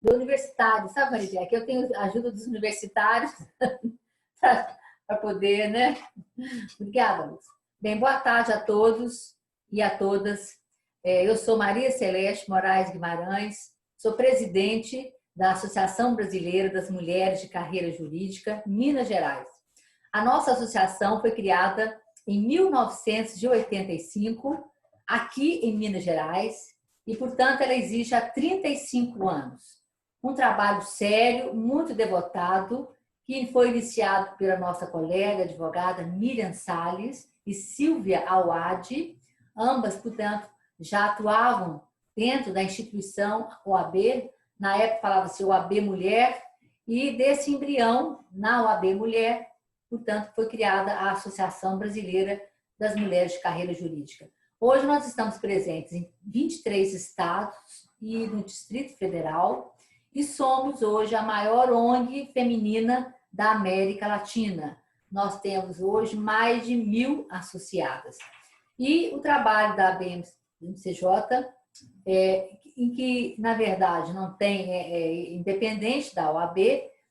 do universitário, sabe, Maria? Que eu tenho a ajuda dos universitários para poder, né? Obrigada, Luz. Bem, boa tarde a todos e a todas. Eu sou Maria Celeste Moraes Guimarães, sou presidente da Associação Brasileira das Mulheres de Carreira Jurídica, Minas Gerais. A nossa associação foi criada em 1985, aqui em Minas Gerais, e, portanto, ela existe há 35 anos. Um trabalho sério, muito devotado, que foi iniciado pela nossa colega advogada Miriam Salles e Silvia Awad. Ambas, portanto, já atuavam dentro da instituição OAB, na época falava-se OAB Mulher, e desse embrião, na OAB Mulher, portanto, foi criada a Associação Brasileira das Mulheres de Carreira Jurídica. Hoje nós estamos presentes em 23 estados e no Distrito Federal e somos hoje a maior ONG feminina da América Latina. Nós temos hoje mais de 1.000 associadas. E o trabalho da ABMCJ, em que, na verdade, não tem, independente da OAB,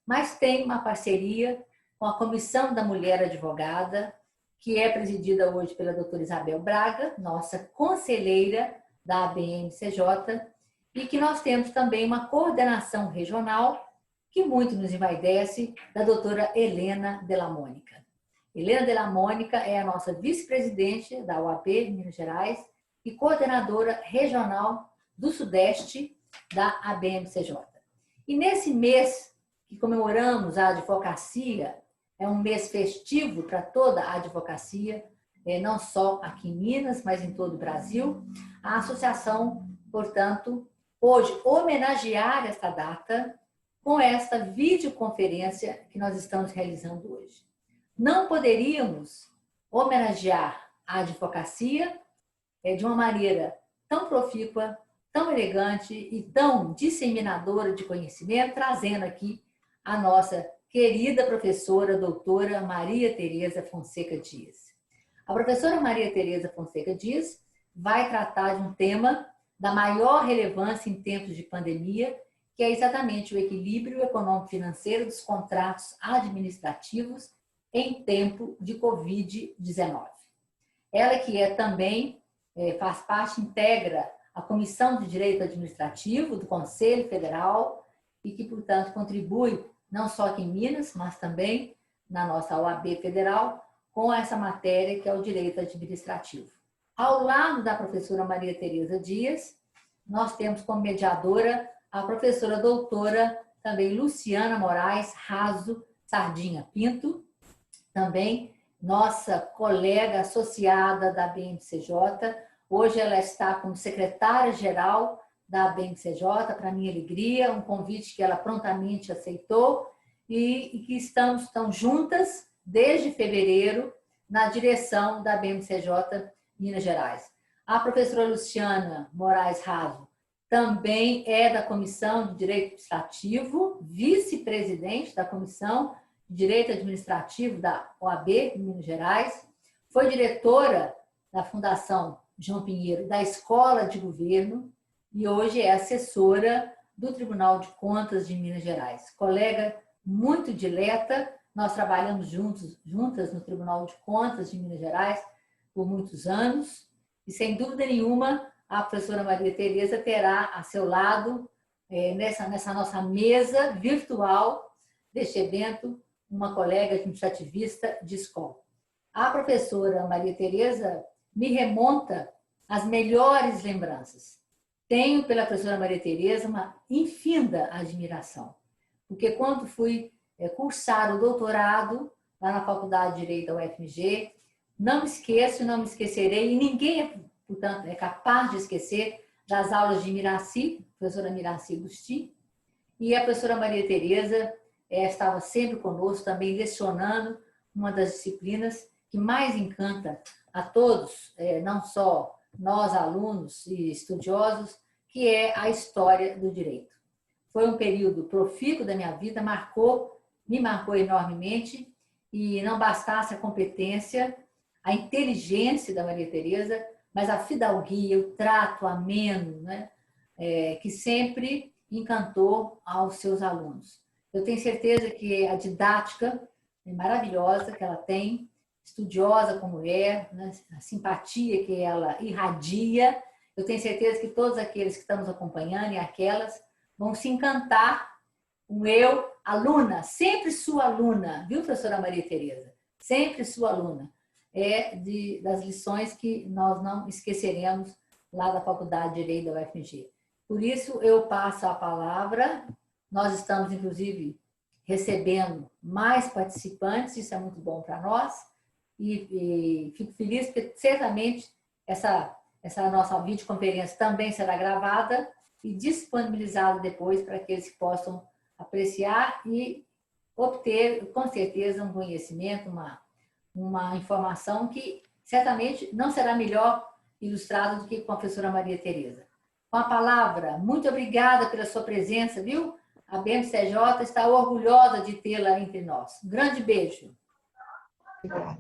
mas tem uma parceria com a Comissão da Mulher Advogada, que é presidida hoje pela doutora Isabel Braga, nossa conselheira da ABMCJ, e que nós temos também uma coordenação regional, que muito nos envaidece, da doutora Helena Della Mônica. Helena Della Mônica é a nossa vice-presidente da OAB Minas Gerais e coordenadora regional do Sudeste da ABMCJ. E nesse mês que comemoramos a advocacia, é um mês festivo para toda a advocacia, não só aqui em Minas, mas em todo o Brasil. A associação, portanto, hoje homenagear esta data com esta videoconferência que nós estamos realizando hoje. Não poderíamos homenagear a advocacia de uma maneira tão profícua, tão elegante e tão disseminadora de conhecimento, trazendo aqui a nossa querida professora, doutora Maria Tereza Fonseca Dias. A professora Maria Tereza Fonseca Dias vai tratar de um tema da maior relevância em tempos de pandemia, que é exatamente o equilíbrio econômico-financeiro dos contratos administrativos em tempo de Covid-19. Ela que também faz parte, integra a Comissão de Direito Administrativo do Conselho Federal e que, portanto, contribui não só aqui em Minas, mas também na nossa OAB Federal, com essa matéria que é o direito administrativo. Ao lado da professora Maria Tereza Dias, nós temos como mediadora a professora doutora também Luciana Moraes Raso Sardinha Pinto, também nossa colega associada da BMCJ. Hoje ela está como secretária-geral da BMCJ, para minha alegria, um convite que ela prontamente aceitou e que estão juntas desde fevereiro na direção da BMCJ Minas Gerais. A professora Luciana Moraes Raso também é da Comissão de Direito Administrativo, vice-presidente da Comissão de Direito Administrativo da OAB Minas Gerais, foi diretora da Fundação João Pinheiro da Escola de Governo, e hoje é assessora do Tribunal de Contas de Minas Gerais. Colega muito dileta, nós trabalhamos juntas no Tribunal de Contas de Minas Gerais por muitos anos, e sem dúvida nenhuma a professora Maria Tereza terá a seu lado, nessa nossa mesa virtual deste evento, uma colega administrativista de escola. A professora Maria Tereza me remonta às melhores lembranças. Tenho pela professora Maria Tereza uma infinda admiração, porque quando fui cursar o doutorado lá na Faculdade de Direito da UFMG, não me esqueço e não me esquecerei, e ninguém, portanto, é capaz de esquecer das aulas de Miraci, professora Miraci Gusti, e a professora Maria Tereza estava sempre conosco, também lecionando uma das disciplinas que mais encanta a todos, não só nós, alunos e estudiosos, que é a história do direito. Foi um período profícuo da minha vida, me marcou enormemente, e não bastasse a competência, a inteligência da Maria Tereza, mas a fidalguia, o trato ameno, né? Que sempre encantou aos seus alunos. Eu tenho certeza que a didática é maravilhosa que ela tem, estudiosa como é, né? A simpatia que ela irradia. Eu tenho certeza que todos aqueles que estão nos acompanhando e aquelas vão se encantar com eu, aluna, sempre sua aluna, viu, professora Maria Tereza? Sempre sua aluna. Das lições que nós não esqueceremos lá da Faculdade de Direito da UFMG. Por isso, eu passo a palavra. Nós estamos, inclusive, recebendo mais participantes, isso é muito bom para nós. E fico feliz porque, certamente, essa nossa videoconferência também será gravada e disponibilizada depois para aqueles que possam apreciar e obter, com certeza, um conhecimento, uma informação que certamente não será melhor ilustrada do que com a professora Maria Tereza. Com a palavra, muito obrigada pela sua presença, viu? A BMCJ está orgulhosa de tê-la entre nós. Um grande beijo. Obrigada.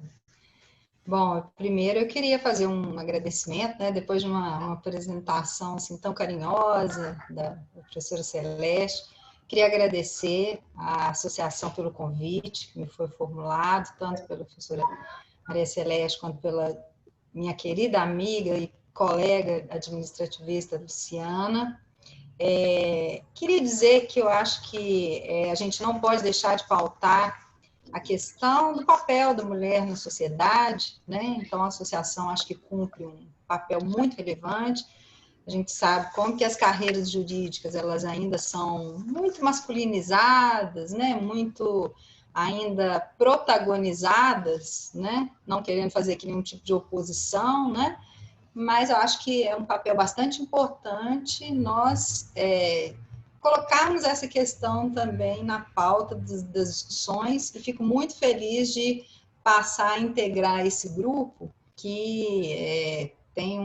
Bom, primeiro eu queria fazer um agradecimento, né, depois de uma apresentação assim, tão carinhosa da professora Celeste. Queria agradecer à associação pelo convite que me foi formulado, tanto pela professora Maria Celeste quanto pela minha querida amiga e colega administrativista Luciana. Queria dizer que eu acho que a gente não pode deixar de pautar a questão do papel da mulher na sociedade, né? Então, a associação acho que cumpre um papel muito relevante. A gente sabe como que as carreiras jurídicas, elas ainda são muito masculinizadas, né? Muito ainda protagonizadas, né? Não querendo fazer aqui nenhum tipo de oposição, né? Mas eu acho que é um papel bastante importante nós colocarmos essa questão também na pauta das discussões, e fico muito feliz de passar a integrar esse grupo que tem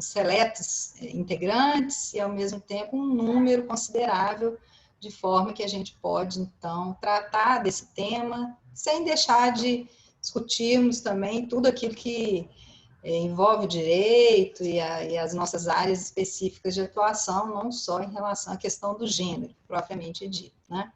seletos integrantes e, ao mesmo tempo, um número considerável, de forma que a gente pode, então, tratar desse tema, sem deixar de discutirmos também tudo aquilo que envolve o direito e as nossas áreas específicas de atuação, não só em relação à questão do gênero, propriamente dito, né?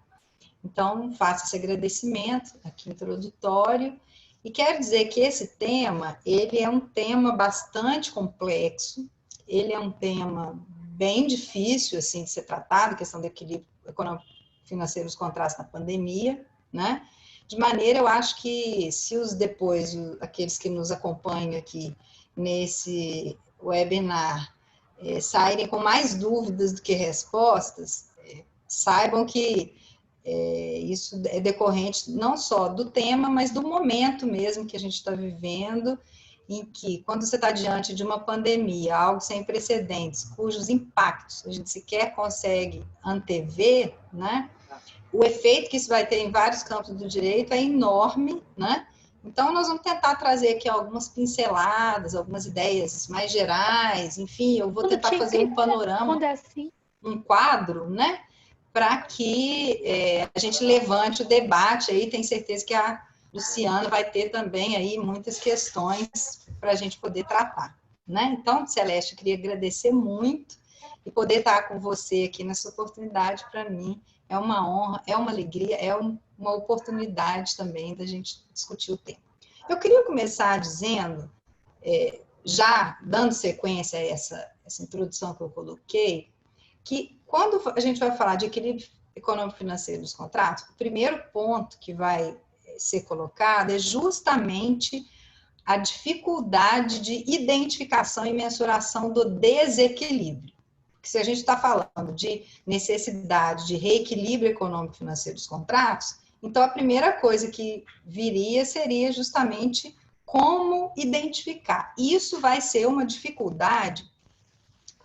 Então, faço esse agradecimento aqui introdutório, e quero dizer que esse tema, ele é um tema bastante complexo, ele é um tema bem difícil, assim, de ser tratado, a questão do equilíbrio econômico-financeiro dos contratos na pandemia, né? De maneira, eu acho que se aqueles que nos acompanham aqui nesse webinar saírem com mais dúvidas do que respostas, saibam que isso é decorrente não só do tema, mas do momento mesmo que a gente está vivendo, em que, quando você está diante de uma pandemia, algo sem precedentes, cujos impactos a gente sequer consegue antever, né? O efeito que isso vai ter em vários campos do direito é enorme, né? Então, nós vamos tentar trazer aqui algumas pinceladas, algumas ideias mais gerais, enfim, eu vou tentar fazer um panorama, um quadro, né? Para que a gente levante o debate aí, tenho certeza que a Luciana vai ter também aí muitas questões para a gente poder tratar, né? Então, Celeste, eu queria agradecer muito e poder estar com você aqui nessa oportunidade, para mim, é uma honra, é uma alegria, é uma oportunidade também da gente discutir o tema. Eu queria começar dizendo, já dando sequência a essa introdução que eu coloquei, que quando a gente vai falar de equilíbrio econômico-financeiro dos contratos, o primeiro ponto que vai ser colocado é justamente a dificuldade de identificação e mensuração do desequilíbrio. Porque se a gente está falando de necessidade de reequilíbrio econômico-financeiro dos contratos, então a primeira coisa que viria seria justamente como identificar. Isso vai ser uma dificuldade,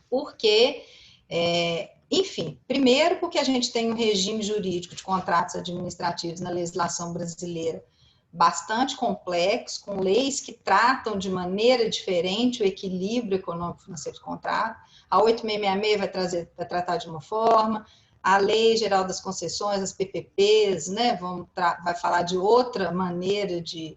porque, enfim, primeiro porque a gente tem um regime jurídico de contratos administrativos na legislação brasileira bastante complexo, com leis que tratam de maneira diferente o equilíbrio econômico-financeiro do contrato. A 8666 vai tratar de uma forma, a Lei Geral das Concessões, as PPPs, né, vai falar de outra maneira de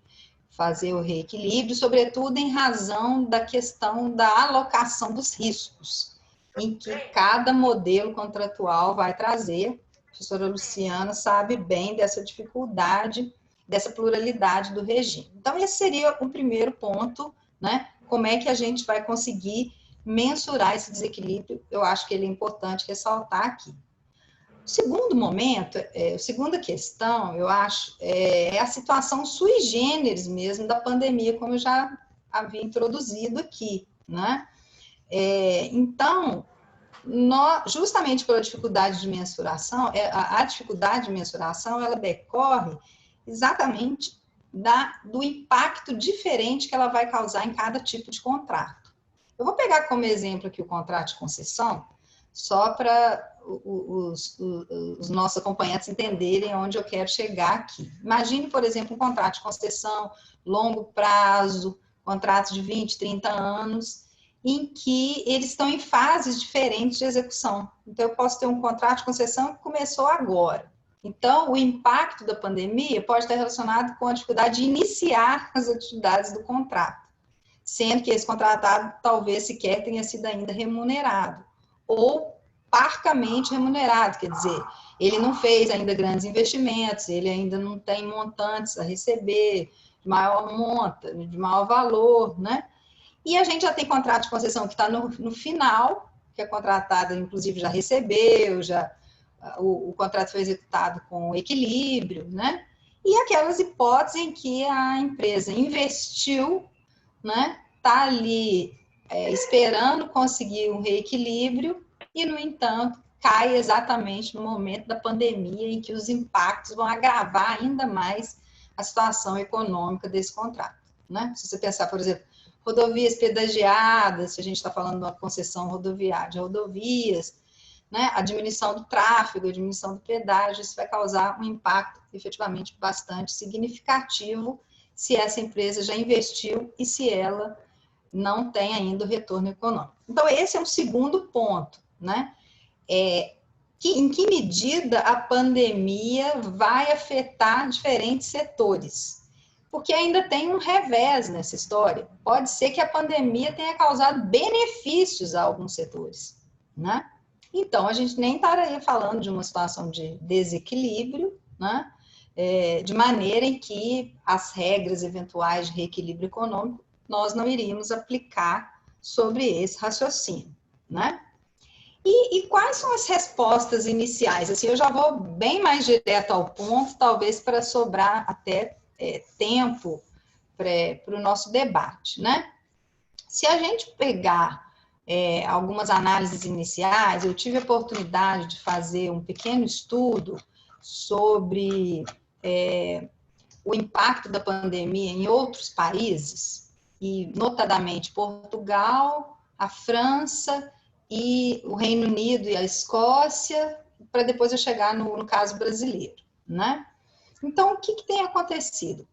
fazer o reequilíbrio, sobretudo em razão da questão da alocação dos riscos. em que cada modelo contratual vai trazer. A professora Luciana sabe bem dessa dificuldade, dessa pluralidade do regime. Então, esse seria o primeiro ponto, né? Como é que a gente vai conseguir mensurar esse desequilíbrio? Eu acho que ele é importante ressaltar aqui. O segundo momento, a segunda questão, eu acho, é a situação sui generis mesmo da pandemia, como eu já havia introduzido aqui, né? Então, justamente pela dificuldade de mensuração, a dificuldade de mensuração, ela decorre exatamente do impacto diferente que ela vai causar em cada tipo de contrato. Eu vou pegar como exemplo aqui o contrato de concessão, só para os nossos acompanhantes entenderem onde eu quero chegar aqui. Imagine, por exemplo, um contrato de concessão, longo prazo, contratos de 20, 30 anos, em que eles estão em fases diferentes de execução. Então, eu posso ter um contrato de concessão que começou agora. Então, o impacto da pandemia pode estar relacionado com a dificuldade de iniciar as atividades do contrato, sendo que esse contratado talvez sequer tenha sido ainda remunerado, ou parcamente remunerado, quer dizer, ele não fez ainda grandes investimentos, ele ainda não tem montantes a receber de maior monta, de maior valor, né? E a gente já tem contrato de concessão que está no final, que a contratada, inclusive, já recebeu, o contrato foi executado com equilíbrio, né? E aquelas hipóteses em que a empresa investiu, né? Está ali esperando conseguir um reequilíbrio e, no entanto, cai exatamente no momento da pandemia em que os impactos vão agravar ainda mais a situação econômica desse contrato, né? Se você pensar, por exemplo, rodovias pedagiadas, se a gente está falando de uma concessão rodoviária, de rodovias, né? A diminuição do tráfego, a diminuição do pedágio, isso vai causar um impacto efetivamente bastante significativo se essa empresa já investiu e se ela não tem ainda o retorno econômico. Então, esse é um segundo ponto, né? Em que medida a pandemia vai afetar diferentes setores? Porque ainda tem um revés nessa história. Pode ser que a pandemia tenha causado benefícios a alguns setores, né? Então, a gente nem estaria falando de uma situação de desequilíbrio, né? De maneira em que as regras eventuais de reequilíbrio econômico nós não iríamos aplicar sobre esse raciocínio, né? E quais são as respostas iniciais? Assim, eu já vou bem mais direto ao ponto, talvez para sobrar até tempo para o nosso debate, né? Se a gente pegar algumas análises iniciais, eu tive a oportunidade de fazer um pequeno estudo sobre o impacto da pandemia em outros países, e notadamente Portugal, a França e o Reino Unido e a Escócia, para depois eu chegar no caso brasileiro, né? Então, o que tem acontecido?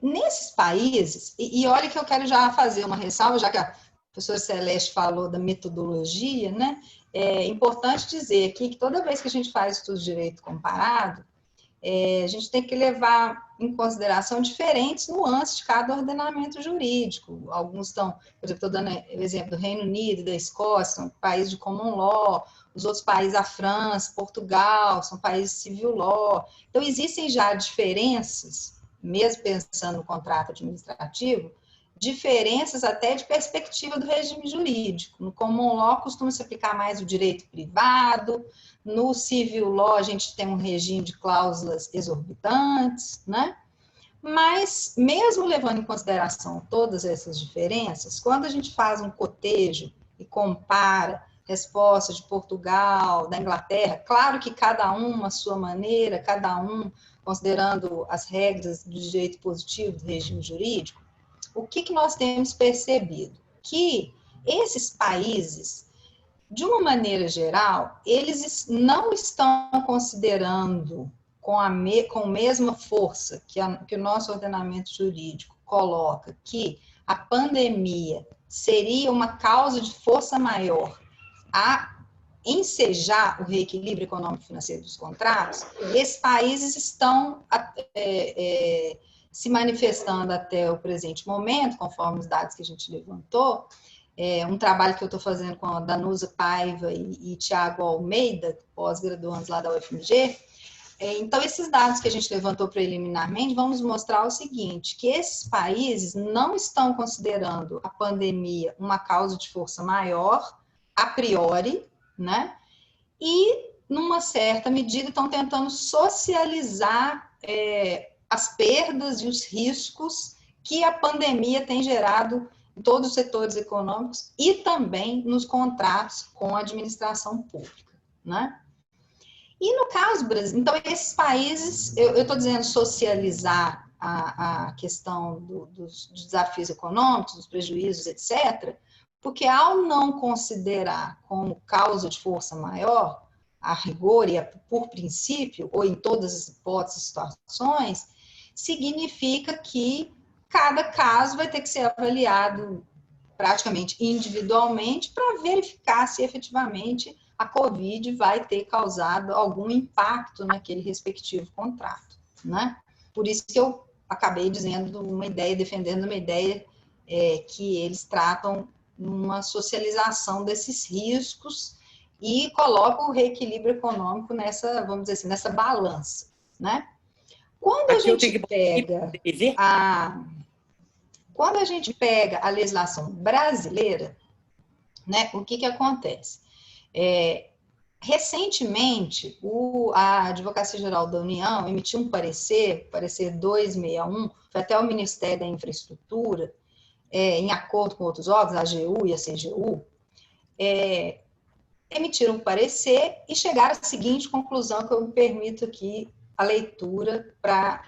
Nesses países, e olha que eu quero já fazer uma ressalva, já que a professora Celeste falou da metodologia, né? É importante dizer aqui que toda vez que a gente faz estudo de direito comparado, a gente tem que levar em consideração diferentes nuances de cada ordenamento jurídico. Alguns estão, por exemplo, estou dando o exemplo do Reino Unido e da Escócia, são países de common law, os outros países, a França, Portugal, são países de civil law. Então, existem já diferenças, mesmo pensando no contrato administrativo, diferenças até de perspectiva do regime jurídico. No common law costuma se aplicar mais o direito privado, no civil law a gente tem um regime de cláusulas exorbitantes, né? Mas, mesmo levando em consideração todas essas diferenças, quando a gente faz um cotejo e compara respostas de Portugal, da Inglaterra, claro que cada um à sua maneira, cada um considerando as regras do direito positivo do regime jurídico, o que nós temos percebido? Que esses países, de uma maneira geral, eles não estão considerando com a mesma força que o nosso ordenamento jurídico coloca, que a pandemia seria uma causa de força maior a ensejar o reequilíbrio econômico-financeiro dos contratos. Esses países estão se manifestando até o presente momento, conforme os dados que a gente levantou, um trabalho que eu estou fazendo com a Danusa Paiva e Tiago Almeida, pós-graduandos lá da UFMG. Então, esses dados que a gente levantou preliminarmente vão nos mostrar o seguinte, que esses países não estão considerando a pandemia uma causa de força maior, a priori, né? E, numa certa medida, estão tentando socializar as perdas e os riscos que a pandemia tem gerado em todos os setores econômicos e também nos contratos com a administração pública, né? E no caso Brasil, então esses países, eu estou dizendo socializar a questão dos desafios econômicos, dos prejuízos, etc., porque ao não considerar como causa de força maior, a rigor e por princípio, ou em todas as hipóteses e situações, significa que cada caso vai ter que ser avaliado praticamente individualmente para verificar se efetivamente a Covid vai ter causado algum impacto naquele respectivo contrato, né? Por isso que eu acabei dizendo uma ideia, defendendo uma ideia que eles tratam uma socialização desses riscos e colocam o reequilíbrio econômico nessa, vamos dizer assim, nessa balança, né? Quando a gente pega a legislação brasileira, né, o que acontece? Recentemente, a Advocacia Geral da União emitiu um parecer 261, foi até o Ministério da Infraestrutura, em acordo com outros órgãos, a AGU e a CGU, emitiram um parecer e chegaram à seguinte conclusão, que eu me permito aqui a leitura para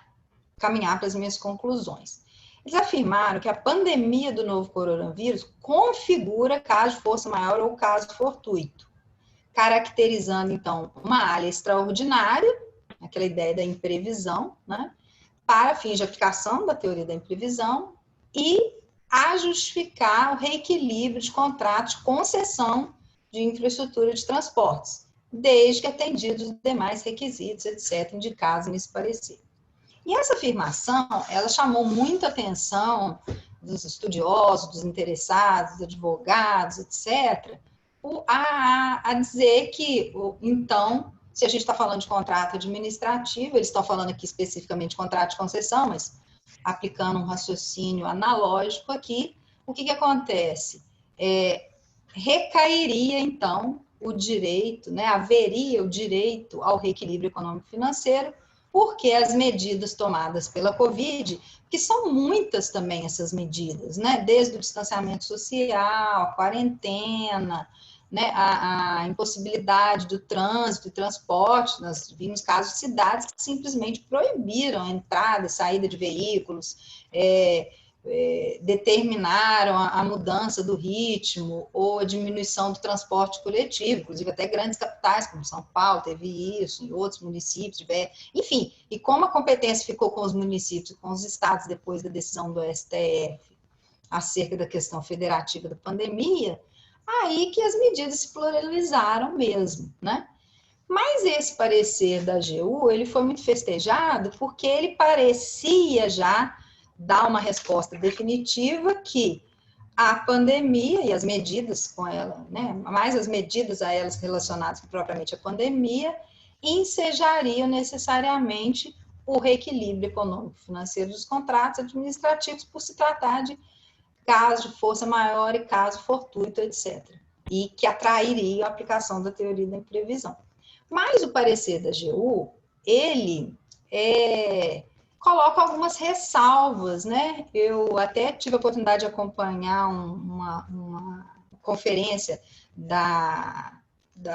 caminhar para as minhas conclusões. Eles afirmaram que a pandemia do novo coronavírus configura caso de força maior ou caso fortuito, caracterizando, então, uma área extraordinária, aquela ideia da imprevisão, né, para fins de aplicação da teoria da imprevisão e a justificar o reequilíbrio de contratos de concessão de infraestrutura de transportes, desde que atendidos os demais requisitos, etc., indicados nesse parecer. E essa afirmação, ela chamou muita atenção dos estudiosos, dos interessados, dos advogados, etc., a dizer que, então, se a gente está falando de contrato administrativo, eles estão falando aqui especificamente de contrato de concessão, mas aplicando um raciocínio analógico aqui, o que acontece? Recairia, então, o direito, né, haveria o direito ao reequilíbrio econômico-financeiro, porque as medidas tomadas pela Covid, que são muitas também essas medidas, né, desde o distanciamento social, a quarentena, né, a impossibilidade do trânsito e transporte, nós vimos casos de cidades que simplesmente proibiram a entrada e saída de veículos, determinaram a mudança do ritmo ou a diminuição do transporte coletivo, inclusive até grandes capitais, como São Paulo, teve isso, em outros municípios, enfim, e como a competência ficou com os municípios e com os estados depois da decisão do STF acerca da questão federativa da pandemia, aí que as medidas se pluralizaram mesmo, né? Mas esse parecer da AGU, ele foi muito festejado porque ele parecia já dar uma resposta definitiva que a pandemia e as medidas com ela, né, mais as medidas a elas relacionadas propriamente à pandemia, ensejariam necessariamente o reequilíbrio econômico-financeiro dos contratos administrativos por se tratar de caso de força maior e caso fortuito, etc. E que atrairia a aplicação da teoria da imprevisão. Mas o parecer da AGU, ele coloca algumas ressalvas, né? Eu até tive a oportunidade de acompanhar uma conferência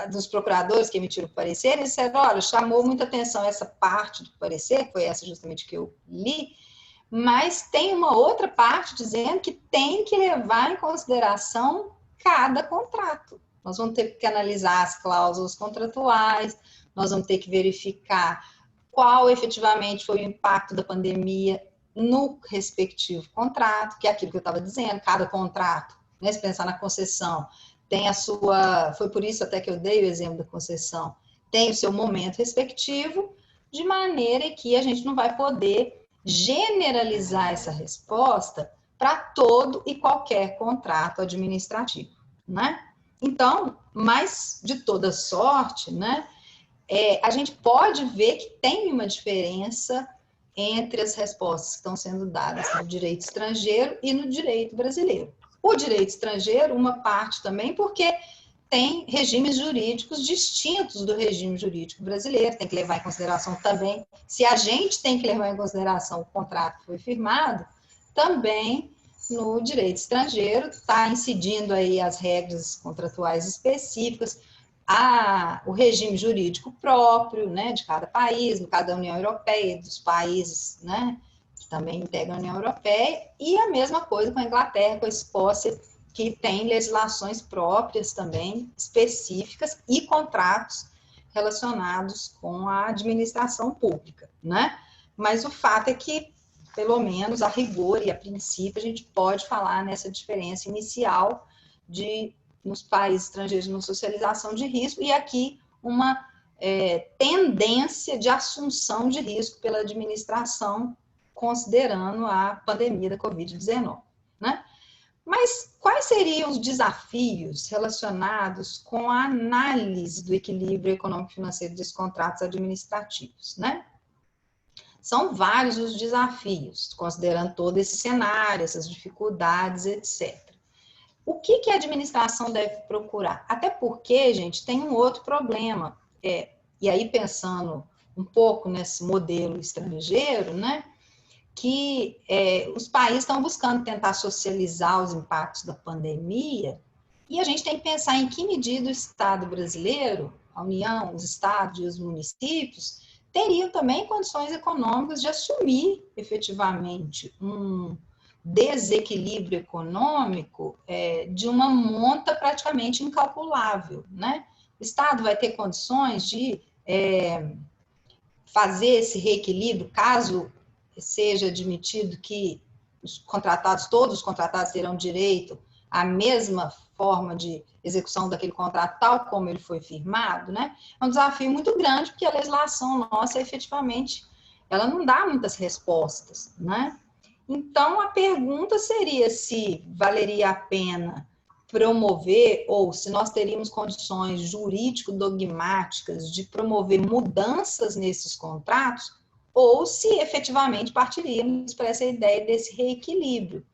dos procuradores que emitiram o parecer, eles disseram, olha, chamou muita atenção essa parte do parecer, que foi essa justamente que eu li, mas tem uma outra parte dizendo que tem que levar em consideração cada contrato. Nós vamos ter que analisar as cláusulas contratuais, nós vamos ter que verificar qual efetivamente foi o impacto da pandemia no respectivo contrato, que é aquilo que eu estava dizendo, cada contrato, né, se pensar na concessão, tem a sua, foi por isso até que eu dei o exemplo da concessão, tem o seu momento respectivo, de maneira que a gente não vai poder generalizar essa resposta para todo e qualquer contrato administrativo, né? Então, mas de toda sorte, né, a gente pode ver que tem uma diferença entre as respostas que estão sendo dadas no direito estrangeiro e no direito brasileiro. O direito estrangeiro, uma parte também, porque tem regimes jurídicos distintos do regime jurídico brasileiro, tem que levar em consideração também, se a gente tem que levar em consideração o contrato que foi firmado, também no direito estrangeiro está incidindo aí as regras contratuais específicas, o regime jurídico próprio, né, de cada país, no caso da União Europeia, dos países, né, que também integram a União Europeia, e a mesma coisa com a Inglaterra, com a Escócia, que tem legislações próprias também, específicas, e contratos relacionados com a administração pública, né? Mas o fato é que, pelo menos a rigor e a princípio, a gente pode falar nessa diferença inicial nos países estrangeiros de socialização de risco, e aqui uma tendência de assunção de risco pela administração, considerando a pandemia da Covid-19, né? Mas quais seriam os desafios relacionados com a análise do equilíbrio econômico-financeiro desses contratos administrativos, né? São vários os desafios, considerando todo esse cenário, essas dificuldades, etc. O que a administração deve procurar? Até porque, gente, tem um outro problema, e aí pensando um pouco nesse modelo estrangeiro, né? Que os países estão buscando tentar socializar os impactos da pandemia, e a gente tem que pensar em que medida o Estado brasileiro, a União, os estados e os municípios, teriam também condições econômicas de assumir efetivamente um desequilíbrio econômico de uma monta praticamente incalculável, né? O Estado vai ter condições de fazer esse reequilíbrio, caso seja admitido que todos os contratados terão direito à mesma forma de execução daquele contrato, tal como ele foi firmado, né? É um desafio muito grande, porque a legislação nossa, efetivamente, ela não dá muitas respostas, né? Então, a pergunta seria se valeria a pena promover, ou se nós teríamos condições jurídico-dogmáticas de promover mudanças nesses contratos, ou se efetivamente partiríamos para essa ideia desse reequilíbrio.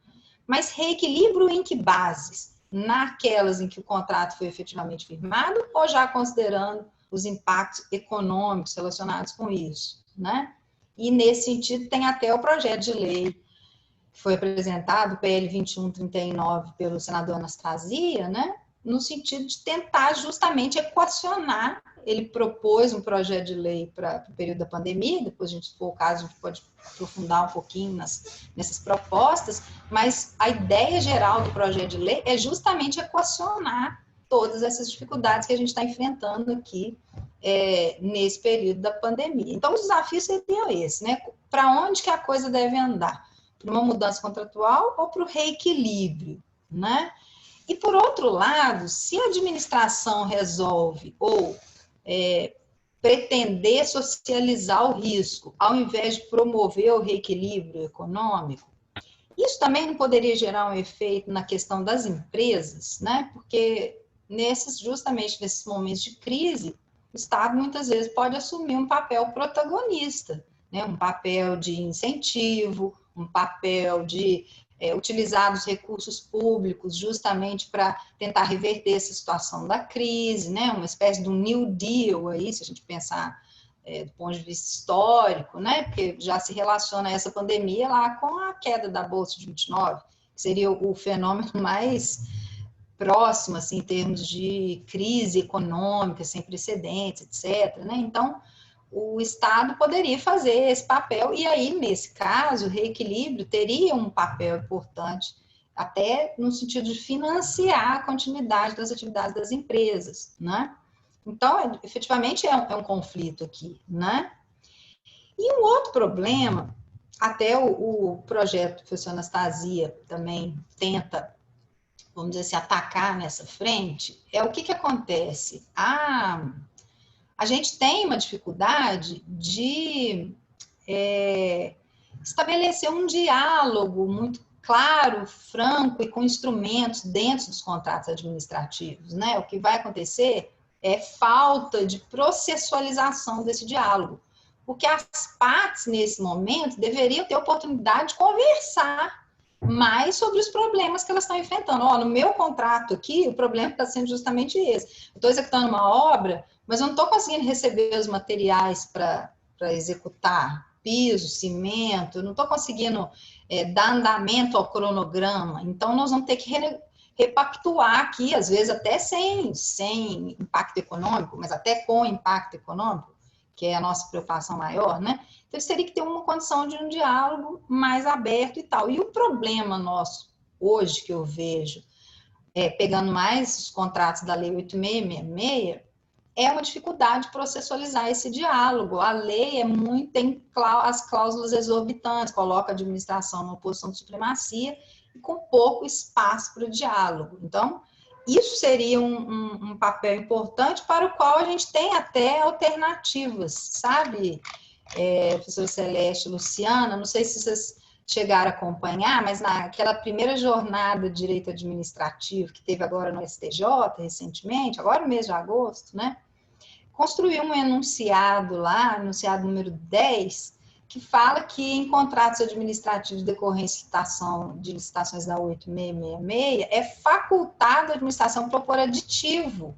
Mas reequilíbrio em que bases? Naquelas em que o contrato foi efetivamente firmado, ou já considerando os impactos econômicos relacionados com isso, né? E nesse sentido tem até o projeto de lei que foi apresentado, o PL 2139, pelo senador Anastasia, né? No sentido de tentar justamente equacionar. Ele propôs um projeto de lei para o período da pandemia, depois, se for o caso, a gente pode aprofundar um pouquinho nessas propostas, mas a ideia geral do projeto de lei é justamente equacionar todas essas dificuldades que a gente está enfrentando aqui nesse período da pandemia. Então, os desafios seriam esses, né? Para onde que a coisa deve andar? Para uma mudança contratual ou para o reequilíbrio, né? E, por outro lado, se a administração resolve ou pretender socializar o risco, ao invés de promover o reequilíbrio econômico, isso também não poderia gerar um efeito na questão das empresas, né? Porque justamente nesses momentos de crise, o Estado muitas vezes pode assumir um papel protagonista, né? Um papel de incentivo, um papel de utilizar os recursos públicos justamente para tentar reverter essa situação da crise, né? Uma espécie de um New Deal aí, se a gente pensar do ponto de vista histórico, né? Porque já se relaciona essa pandemia lá com a queda da Bolsa de 29, que seria o fenômeno mais próximo, assim, em termos de crise econômica sem precedentes, etc., né? Então, o Estado poderia fazer esse papel, e aí, nesse caso, o reequilíbrio teria um papel importante, até no sentido de financiar a continuidade das atividades das empresas, né? Então, efetivamente, é um conflito aqui, né? E um outro problema, até o projeto do professor Anastasia também tenta, vamos dizer assim, atacar nessa frente, é o que acontece? A gente tem uma dificuldade de estabelecer um diálogo muito claro, franco e com instrumentos dentro dos contratos administrativos, né? O que vai acontecer é falta de processualização desse diálogo, porque as partes, nesse momento, deveriam ter oportunidade de conversar mais sobre os problemas que elas estão enfrentando. Ó, no meu contrato aqui, o problema está sendo justamente esse. Eu estou executando uma obra, mas eu não estou conseguindo receber os materiais para executar, piso, cimento, eu não estou conseguindo dar andamento ao cronograma. Então, nós vamos ter que repactuar aqui, às vezes até sem impacto econômico, mas até com impacto econômico, que é a nossa preocupação maior, né? Então, isso teria que ter uma condição de um diálogo mais aberto e tal. E o problema nosso, hoje, que eu vejo, pegando mais os contratos da Lei 8666, é uma dificuldade de processualizar esse diálogo. A lei tem as cláusulas exorbitantes, coloca a administração numa posição de supremacia e com pouco espaço para o diálogo. Então, isso seria um papel importante para o qual a gente tem até alternativas, sabe, professora Celeste, Luciana? Não sei se vocês chegaram a acompanhar, mas naquela primeira jornada de direito administrativo que teve agora no STJ, recentemente, agora no mês de agosto, né? Construiu um enunciado lá, enunciado número 10, que fala que em contratos administrativos decorrentes de licitações da 8666, é facultado a administração propor aditivo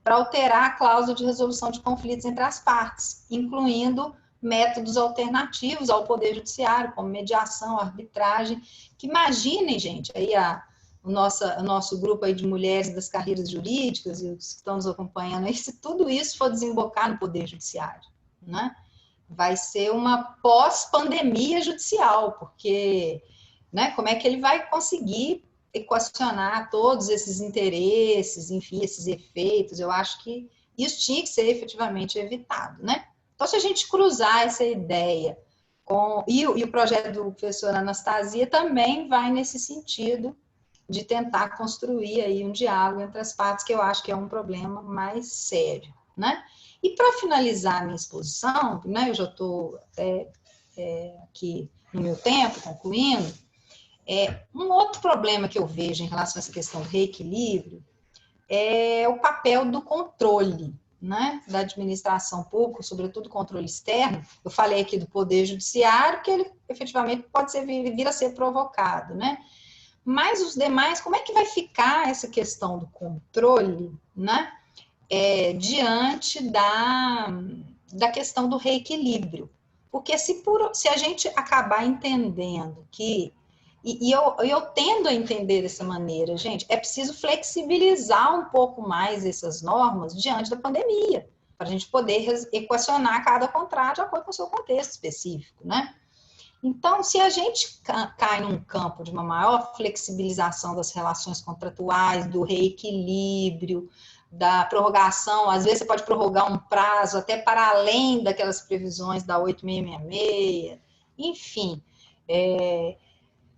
para alterar a cláusula de resolução de conflitos entre as partes, incluindo métodos alternativos ao Poder Judiciário, como mediação, arbitragem, que imaginem, gente, aí o nosso grupo aí de mulheres das carreiras jurídicas e os que estão nos acompanhando aí, se tudo isso for desembocar no Poder Judiciário, né? Vai ser uma pós-pandemia judicial, porque, né, como é que ele vai conseguir equacionar todos esses interesses, enfim, esses efeitos? Eu acho que isso tinha que ser efetivamente evitado, né? Então, se a gente cruzar essa ideia e o projeto do professor Anastasia também vai nesse sentido de tentar construir aí um diálogo entre as partes, que eu acho que é um problema mais sério, né? E para finalizar a minha exposição, né, eu já estou aqui no meu tempo, concluindo, um outro problema que eu vejo em relação a essa questão do reequilíbrio é o papel do controle, né, da administração pública, sobretudo controle externo. Eu falei aqui do Poder Judiciário, que ele efetivamente pode vir a ser provocado, né? Mas os demais, como é que vai ficar essa questão do controle, né? Diante da questão do reequilíbrio? Porque se a gente acabar entendendo que, e eu tendo a entender dessa maneira, gente, é preciso flexibilizar um pouco mais essas normas diante da pandemia, para a gente poder equacionar cada contrato de acordo com o seu contexto específico, né? Então, se a gente cai num campo de uma maior flexibilização das relações contratuais, do reequilíbrio, da prorrogação, às vezes você pode prorrogar um prazo até para além daquelas previsões da 8666, enfim,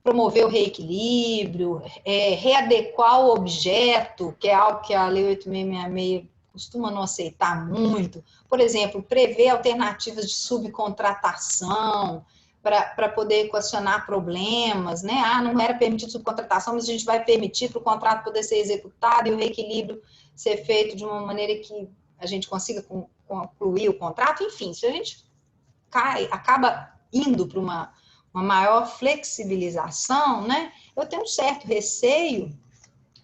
promover o reequilíbrio, readequar o objeto, que é algo que a Lei 8666 costuma não aceitar muito, por exemplo, prever alternativas de subcontratação, para poder equacionar problemas, né? Não era permitido subcontratação, mas a gente vai permitir para o contrato poder ser executado e o reequilíbrio ser feito de uma maneira que a gente consiga concluir o contrato. Enfim, se a gente acaba indo para uma maior flexibilização, né? Eu tenho um certo receio,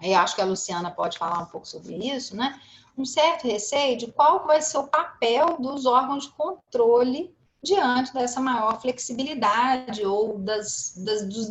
e acho que a Luciana pode falar um pouco sobre isso, né? Um certo receio de qual vai ser o papel dos órgãos de controle diante dessa maior flexibilidade ou dos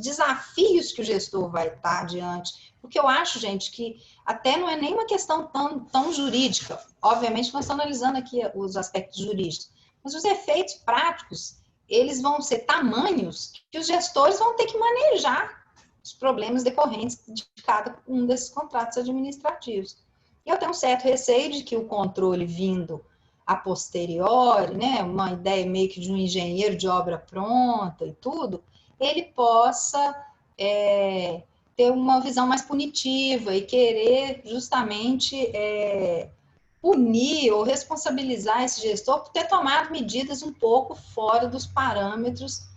desafios que o gestor vai estar diante. Porque eu acho, gente, que até não é nem uma questão tão jurídica. Obviamente, nós estamos analisando aqui os aspectos jurídicos. Mas os efeitos práticos, eles vão ser tamanhos que os gestores vão ter que manejar os problemas decorrentes de cada um desses contratos administrativos. E eu tenho um certo receio de que o controle vindo a posteriori, né, uma ideia meio que de um engenheiro de obra pronta e tudo, ele possa ter uma visão mais punitiva e querer justamente punir ou responsabilizar esse gestor por ter tomado medidas um pouco fora dos parâmetros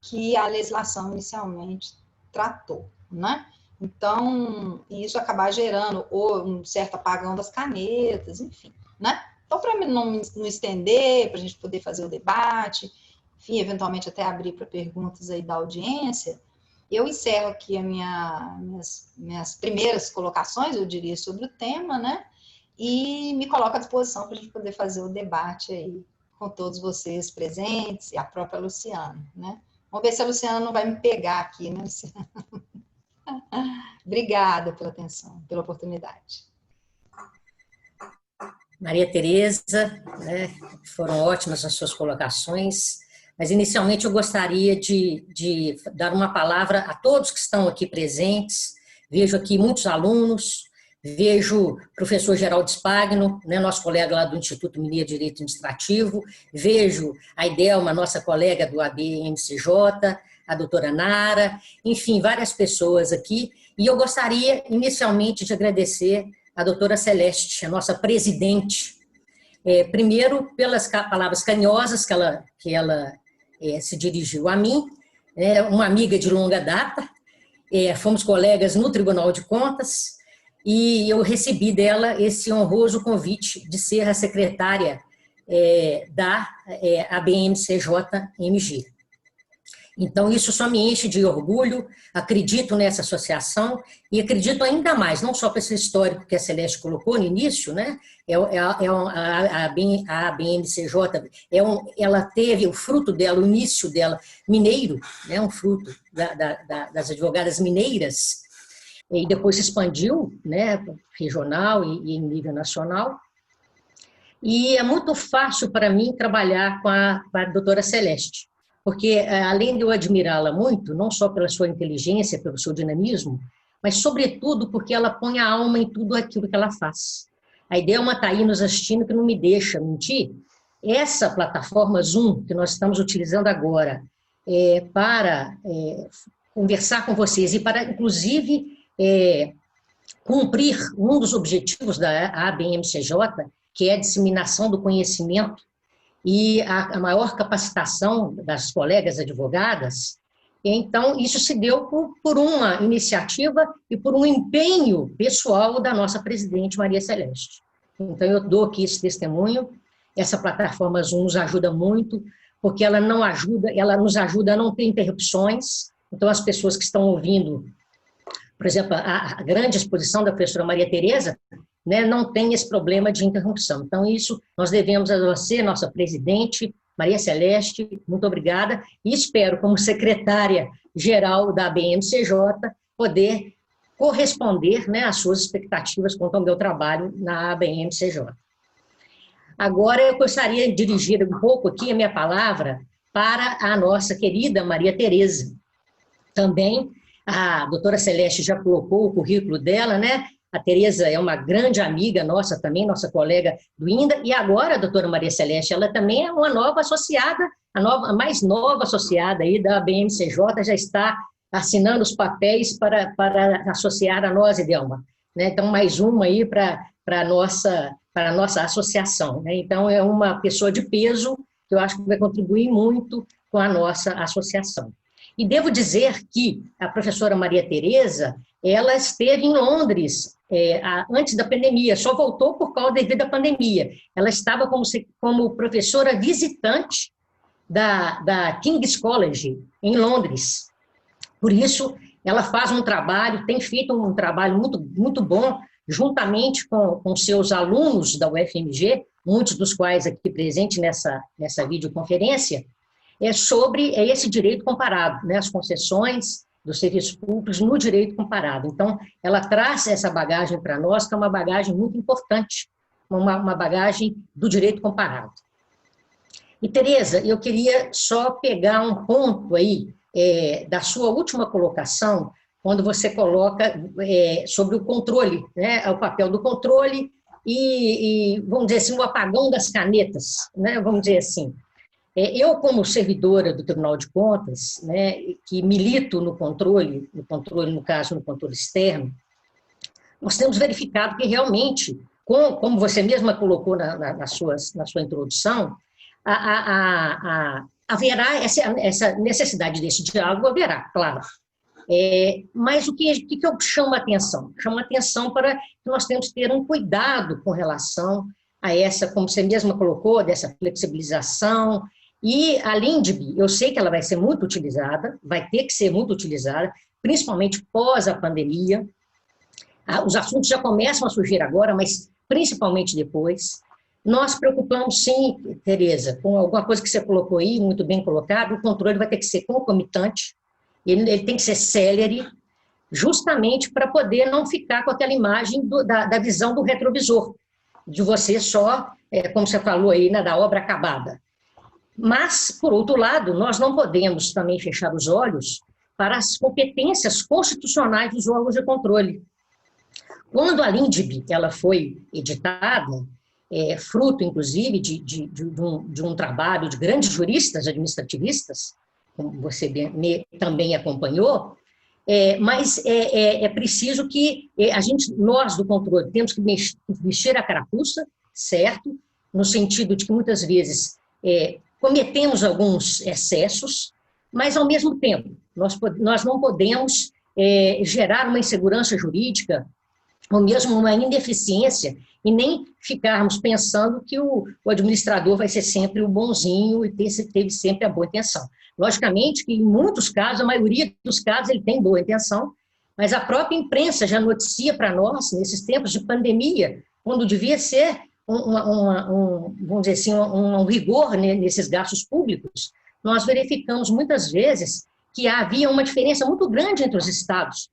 que a legislação inicialmente tratou, né? Então, isso acabar gerando ou um certo apagão das canetas, enfim, né? Então, para não estender, para a gente poder fazer o debate, enfim, eventualmente até abrir para perguntas aí da audiência, eu encerro aqui minhas primeiras colocações, eu diria, sobre o tema, né? E me coloco à disposição para a gente poder fazer o debate aí com todos vocês presentes e a própria Luciana, né? Vamos ver se a Luciana não vai me pegar aqui, né, Luciana? Obrigada pela atenção, pela oportunidade. Maria Tereza, né, foram ótimas as suas colocações, mas inicialmente eu gostaria de dar uma palavra a todos que estão aqui presentes. Vejo aqui muitos alunos, vejo o professor Geraldo Spagno, né, nosso colega lá do Instituto Mineiro de Direito Administrativo, vejo a Idelma, nossa colega do ABMCJ, a doutora Nara, enfim, várias pessoas aqui, e eu gostaria inicialmente de agradecer a doutora Celeste, a nossa presidente, primeiro pelas palavras carinhosas que ela se dirigiu a mim, uma amiga de longa data, fomos colegas no Tribunal de Contas, e eu recebi dela esse honroso convite de ser a secretária da ABMCJ-MG. Então, isso só me enche de orgulho, acredito nessa associação e acredito ainda mais, não só para esse histórico que a Celeste colocou no início, né? A ABMCJ, ela teve o fruto dela, o início dela, mineiro, né? Um fruto das advogadas mineiras, e depois se expandiu, né? Regional e em nível nacional. E é muito fácil para mim trabalhar com a doutora Celeste, porque além de eu admirá-la muito, não só pela sua inteligência, pelo seu dinamismo, mas sobretudo porque ela põe a alma em tudo aquilo que ela faz. A Idelma está aí nos assistindo, que não me deixa mentir. Essa plataforma Zoom que nós estamos utilizando agora para conversar com vocês e para, inclusive, cumprir um dos objetivos da ABMCJ, que é a disseminação do conhecimento e a maior capacitação das colegas advogadas. Então, isso se deu por uma iniciativa e por um empenho pessoal da nossa presidente, Maria Celeste. Então, eu dou aqui esse testemunho. Essa plataforma Zoom nos ajuda muito, porque ela nos ajuda a não ter interrupções. Então, as pessoas que estão ouvindo, por exemplo, a grande exposição da professora Maria Tereza, né, não tem esse problema de interrupção. Então, isso nós devemos a você, nossa presidente, Maria Celeste, muito obrigada, e espero, como secretária-geral da ABMCJ, poder corresponder, né, às suas expectativas quanto ao meu trabalho na ABMCJ. Agora, eu gostaria de dirigir um pouco aqui a minha palavra para a nossa querida Maria Tereza. Também, a doutora Celeste já colocou o currículo dela, né? A Tereza é uma grande amiga nossa também, nossa colega do INDA, e agora a doutora Maria Celeste, ela também é uma nova associada, a mais nova associada aí da ABMCJ, já está assinando os papéis para associar a nós, Idelma, né? Então, mais uma aí para a nossa associação, né? Então, é uma pessoa de peso que eu acho que vai contribuir muito com a nossa associação. E devo dizer que a professora Maria Tereza, ela esteve em Londres antes da pandemia, só voltou por causa devido à pandemia. Ela estava como professora visitante da King's College, em Londres. Por isso, ela faz um trabalho, tem feito um trabalho muito, muito bom, juntamente com seus alunos da UFMG, muitos dos quais aqui presentes nessa videoconferência, sobre esse direito comparado, né, as concessões dos serviços públicos no direito comparado. Então, ela traz essa bagagem para nós, que é uma bagagem muito importante, uma bagagem do direito comparado. E, Tereza, eu queria só pegar um ponto aí da sua última colocação, quando você coloca sobre o controle, né, o papel do controle e, vamos dizer assim, o apagão das canetas, né, vamos dizer assim. Eu, como servidora do Tribunal de Contas, né, que milito no controle, no caso, no controle externo, nós temos verificado que realmente, como você mesma colocou na sua introdução, haverá essa necessidade desse diálogo, haverá, claro. Mas o que eu chamo a atenção? Chamo a atenção para que nós temos que ter um cuidado com relação a essa, como você mesma colocou, dessa flexibilização. E a LINDB, eu sei que ela vai ser muito utilizada, vai ter que ser muito utilizada, principalmente pós a pandemia. Os assuntos já começam a surgir agora, mas principalmente depois. Nós preocupamos, sim, Tereza, com alguma coisa que você colocou aí, muito bem colocado, o controle vai ter que ser concomitante, ele tem que ser célere, justamente para poder não ficar com aquela imagem da visão do retrovisor, de você só, como você falou aí, né, da obra acabada. Mas, por outro lado, nós não podemos também fechar os olhos para as competências constitucionais dos órgãos de controle. Quando a LINDB ela foi editada, fruto, inclusive, de um trabalho de grandes juristas administrativistas, como você também acompanhou, mas é preciso que nós do controle temos que vestir a carapuça, certo? No sentido de que muitas vezes cometemos alguns excessos, mas ao mesmo tempo nós não podemos gerar uma insegurança jurídica ou mesmo uma ineficiência e nem ficarmos pensando que o administrador vai ser sempre o bonzinho e teve sempre a boa intenção. Logicamente que em muitos casos, a maioria dos casos, ele tem boa intenção, mas a própria imprensa já noticia para nós, nesses tempos de pandemia, quando devia ser vamos dizer assim, um rigor nesses gastos públicos, nós verificamos muitas vezes que havia uma diferença muito grande entre os estados.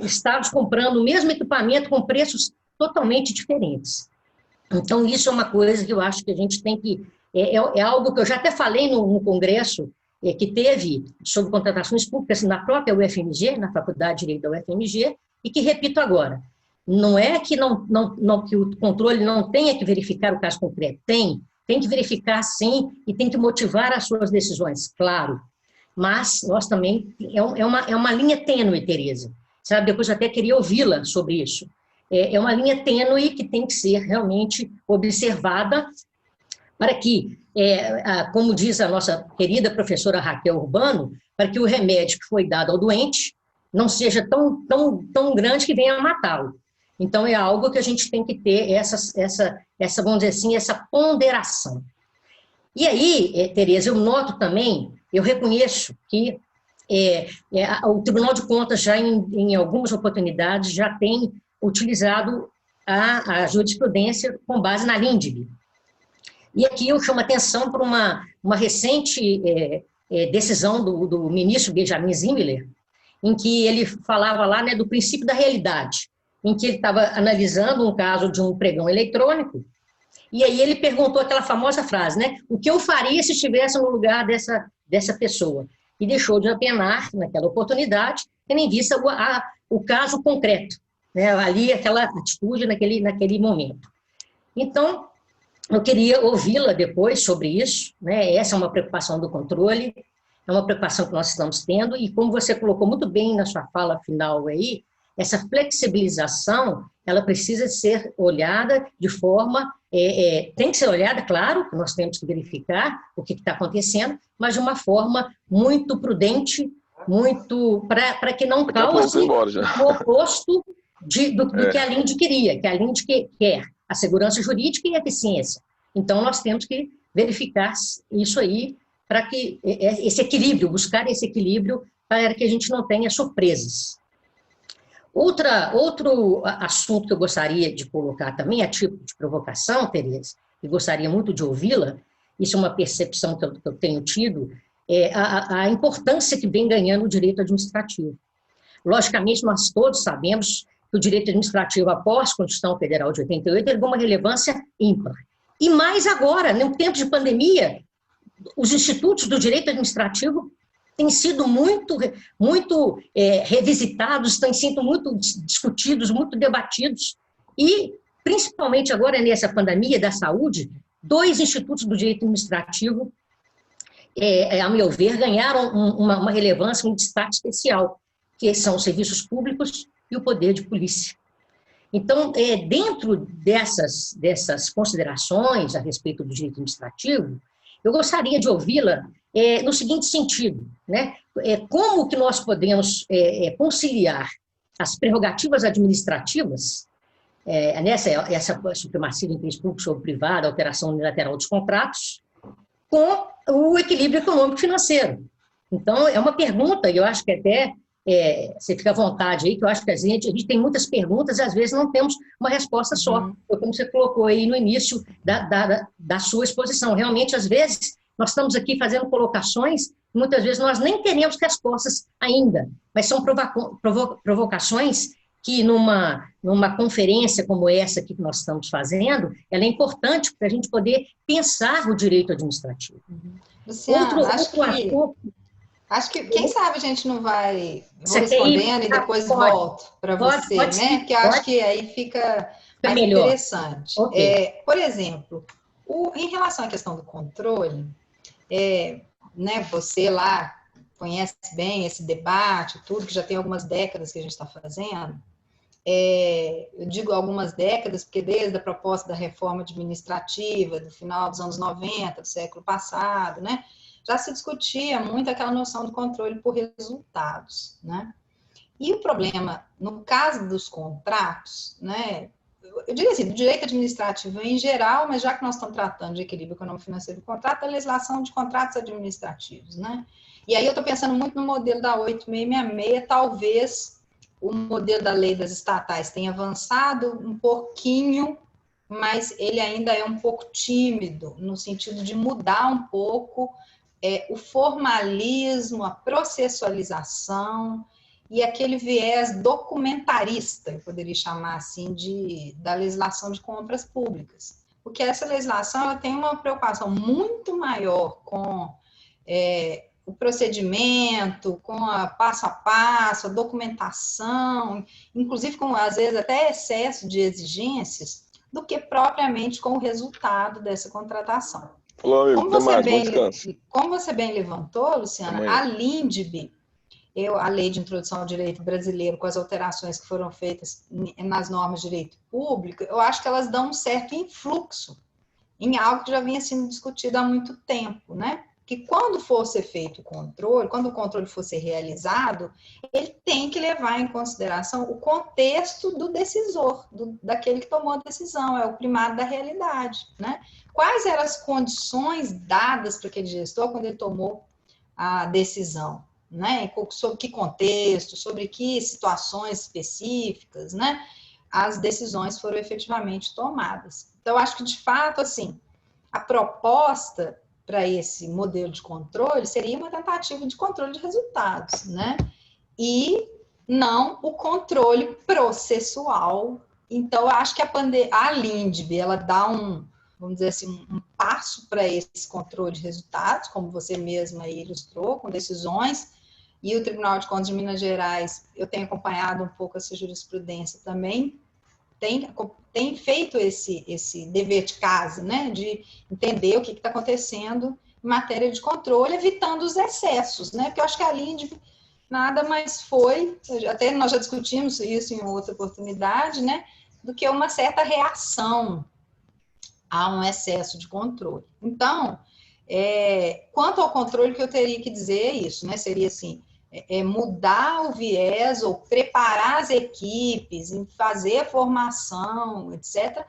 Estados comprando o mesmo equipamento com preços totalmente diferentes. Então, isso é uma coisa que eu acho que a gente tem que... É algo que eu já até falei no congresso que teve sobre contratações públicas na própria UFMG, na Faculdade de Direito da UFMG, e que repito agora. Não é que, que o controle não tenha que verificar o caso concreto. Tem que verificar, sim, e tem que motivar as suas decisões, claro. Mas nós também... É uma linha tênue, Tereza. Sabe, depois eu até queria ouvi-la sobre isso. É uma linha tênue que tem que ser realmente observada para que, como diz a nossa querida professora Raquel Urbano, para que o remédio que foi dado ao doente não seja tão grande que venha a matá-lo. Então, é algo que a gente tem que ter vamos dizer assim, essa ponderação. E aí, Tereza, eu noto também, eu reconheço que o Tribunal de Contas já em algumas oportunidades já tem utilizado a jurisprudência com base na LINDB. E aqui eu chamo a atenção para uma recente decisão do ministro Benjamin Zimmerler, em que ele falava lá, né, do princípio da realidade, em que ele estava analisando um caso de um pregão eletrônico, e aí ele perguntou aquela famosa frase, né, o que eu faria se estivesse no lugar dessa pessoa? E deixou de apenar, naquela oportunidade, tendo em vista o caso concreto, né, ali aquela atitude naquele momento. Então, eu queria ouvi-la depois sobre isso, né, essa é uma preocupação do controle, é uma preocupação que nós estamos tendo, e como você colocou muito bem na sua fala final aí, essa flexibilização, ela precisa ser olhada de forma, tem que ser olhada, claro, nós temos que verificar o que está acontecendo, mas de uma forma muito prudente, para que não cause o oposto do que a LINDB queria, que a LINDB quer, a segurança jurídica e a eficiência. Então, nós temos que verificar isso aí, para que esse equilíbrio, buscar esse equilíbrio, para que a gente não tenha surpresas. Outro assunto que eu gostaria de colocar também, a tipo de provocação, Tereza, e gostaria muito de ouvi-la, isso é uma percepção que eu tenho tido, a importância que vem ganhando o direito administrativo. Logicamente, nós todos sabemos que o direito administrativo, após a Constituição Federal de 88, teve uma relevância ímpar. E mais agora, no tempo de pandemia, os institutos do direito administrativo têm sido muito revisitados, têm sido muito discutidos, muito debatidos, e, principalmente agora, nessa pandemia da saúde, 2 institutos do direito administrativo, a meu ver, ganharam uma relevância, um destaque especial, que são os serviços públicos e o poder de polícia. Então, dentro dessas considerações a respeito do direito administrativo, eu gostaria de ouvi-la no seguinte sentido, né? como que nós podemos conciliar as prerrogativas administrativas, essa supremacia do interesse público sobre o privado, a alteração unilateral dos contratos, com o equilíbrio econômico-financeiro. Então, é uma pergunta, e eu acho que até você fica à vontade aí, que eu acho que a gente tem muitas perguntas e às vezes não temos uma resposta só, como você colocou aí no início da sua exposição. Realmente, às vezes, nós estamos aqui fazendo colocações, muitas vezes nós nem teremos respostas ainda, mas são provocações que numa conferência como essa aqui que nós estamos fazendo, ela é importante para a gente poder pensar o direito administrativo. Luciana, acho que, quem sabe a gente não vai respondendo e depois volto para você, né? Porque eu acho que aí fica mais melhor. Interessante. Okay. Por exemplo, em relação à questão do controle, né, você lá conhece bem esse debate, tudo, que já tem algumas décadas que a gente está fazendo. Eu digo algumas décadas, porque desde a proposta da reforma administrativa, do final dos anos 90, do século passado, né, já se discutia muito aquela noção do controle por resultados, né? E o problema, no caso dos contratos, né, eu diria assim, do direito administrativo em geral, mas já que nós estamos tratando de equilíbrio econômico-financeiro do contrato, a legislação de contratos administrativos, né? E aí eu estou pensando muito no modelo da 8666, talvez o modelo da lei das estatais tenha avançado um pouquinho, mas ele ainda é um pouco tímido, no sentido de mudar um pouco o formalismo, a processualização e aquele viés documentarista, eu poderia chamar assim, da legislação de compras públicas. Porque essa legislação ela tem uma preocupação muito maior com o procedimento, com a passo a passo, a documentação, inclusive com, às vezes, até excesso de exigências, do que propriamente com o resultado dessa contratação. Olá, amigo, como você bem levantou, Luciana, a LINDB, a Lei de Introdução ao Direito Brasileiro, com as alterações que foram feitas nas normas de direito público, eu acho que elas dão um certo influxo em algo que já vinha sendo discutido há muito tempo, né? Que quando for ser feito o controle, quando o controle for ser realizado, ele tem que levar em consideração o contexto do decisor, daquele que tomou a decisão, é o primado da realidade, né? Quais eram as condições dadas para aquele gestor quando ele tomou a decisão, né? Sobre que contexto, sobre que situações específicas, né? As decisões foram efetivamente tomadas. Então, eu acho que, de fato, assim, a proposta para esse modelo de controle seria uma tentativa de controle de resultados, né? E não o controle processual. Então, eu acho que a LINDB, ela dá vamos dizer assim, um passo para esse controle de resultados, como você mesma aí ilustrou, com decisões, e o Tribunal de Contas de Minas Gerais, eu tenho acompanhado um pouco essa jurisprudência também, tem feito esse dever de casa, né, de entender o que está acontecendo em matéria de controle, evitando os excessos, né, porque eu acho que a LINDB nada mais foi, até nós já discutimos isso em outra oportunidade, né, do que uma certa reação a um excesso de controle. Então, quanto ao controle, que eu teria que dizer é isso, né, seria assim, mudar o viés ou preparar as equipes, fazer a formação, etc.,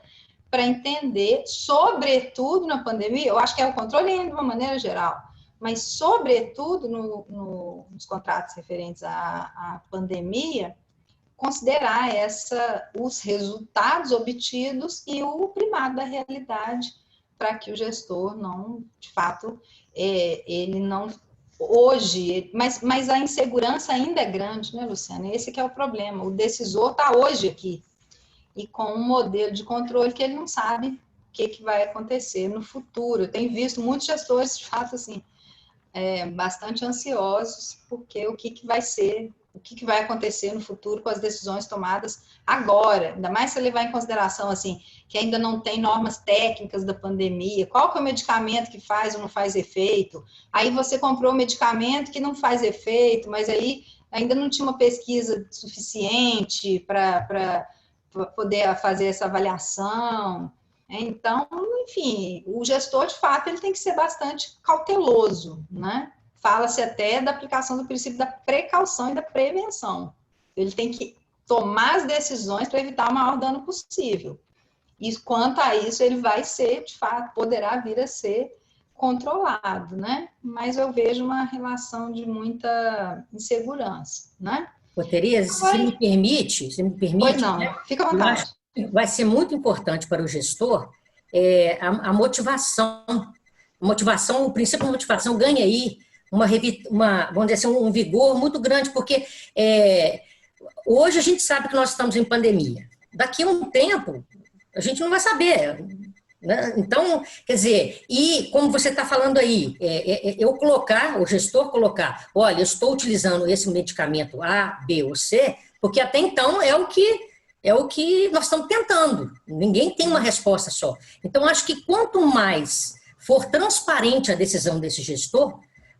para entender, sobretudo na pandemia, eu acho que é o controle de uma maneira geral, mas sobretudo nos contratos referentes à pandemia, considerar os resultados obtidos e o primado da realidade, para que o gestor não, de fato, ele não... Hoje, mas a insegurança ainda é grande, né, Luciana? Esse que é o problema. O decisor está hoje aqui e com um modelo de controle que ele não sabe o que vai acontecer no futuro. Eu tenho visto muitos gestores, de fato, assim, bastante ansiosos, porque o que vai ser, o que vai acontecer no futuro com as decisões tomadas agora, ainda mais se levar em consideração, assim, que ainda não tem normas técnicas da pandemia, qual que é o medicamento que faz ou não faz efeito, aí você comprou um medicamento que não faz efeito, mas aí ainda não tinha uma pesquisa suficiente para poder fazer essa avaliação. Então, enfim, o gestor, de fato, ele tem que ser bastante cauteloso, né? fala-se até da aplicação do princípio da precaução e da prevenção. Ele tem que tomar as decisões para evitar o maior dano possível. E quanto a isso, ele vai ser, de fato, poderá vir a ser controlado, né? Mas eu vejo uma relação de muita insegurança, né? Tereza, se me permite, Pois não, né? fica à Eu vontade. acho que vai ser muito importante para o gestor a motivação. O princípio da motivação ganha aí vamos dizer assim, um vigor muito grande, porque hoje a gente sabe que nós estamos em pandemia. Daqui a um tempo, a gente não vai saber, né? Então, quer dizer, e como você está falando aí, o gestor colocar, olha, eu estou utilizando esse medicamento A, B ou C, porque até então é o que nós estamos tentando. Ninguém tem uma resposta só. Então, acho que quanto mais for transparente a decisão desse gestor,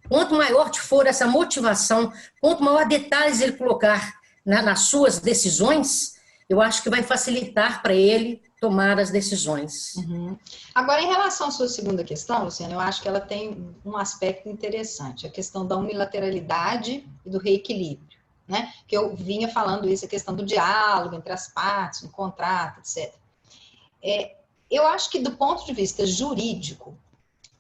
quanto maior for essa motivação, quanto maior detalhes ele colocar nas suas decisões, eu acho que vai facilitar para ele tomar as decisões. Uhum. Agora, em relação à sua segunda questão, Luciana, eu acho que ela tem um aspecto interessante, a questão da unilateralidade e do reequilíbrio, né? Que eu vinha falando isso, a questão do diálogo entre as partes, no contrato, etc. Eu acho que, do ponto de vista jurídico,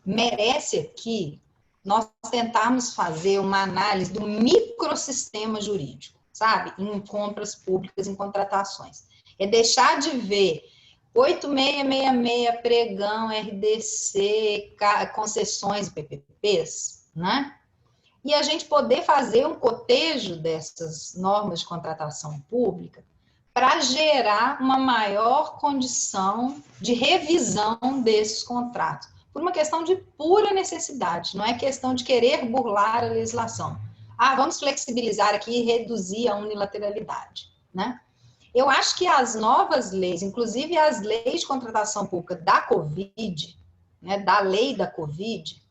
merece aqui nós tentarmos fazer uma análise do microsistema jurídico, sabe? Em compras públicas, em contratações. É deixar de ver 8666, pregão, RDC, concessões e PPPs, né? E a gente poder fazer um cotejo dessas normas de contratação pública para gerar uma maior condição de revisão desses contratos, por uma questão de pura necessidade, não é questão de querer burlar a legislação. Vamos flexibilizar aqui e reduzir a unilateralidade, né? Eu acho que as novas leis, inclusive as leis de contratação pública da Covid, né, da lei da Covid,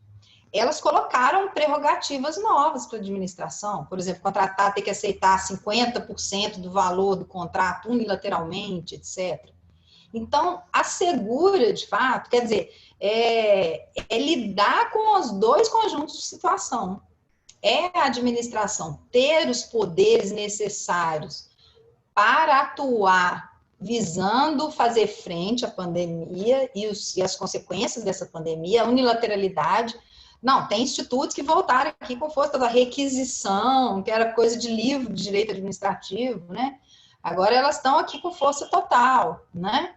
elas colocaram prerrogativas novas para a administração. Por exemplo, contratar ter que aceitar 50% do valor do contrato unilateralmente, etc. Então, assegura, de fato, quer dizer, lidar com os dois conjuntos de situação. É a administração ter os poderes necessários para atuar visando fazer frente à pandemia e as consequências dessa pandemia, a unilateralidade. Não, tem institutos que voltaram aqui com força da requisição, que era coisa de livro de direito administrativo, né? Agora elas estão aqui com força total, né?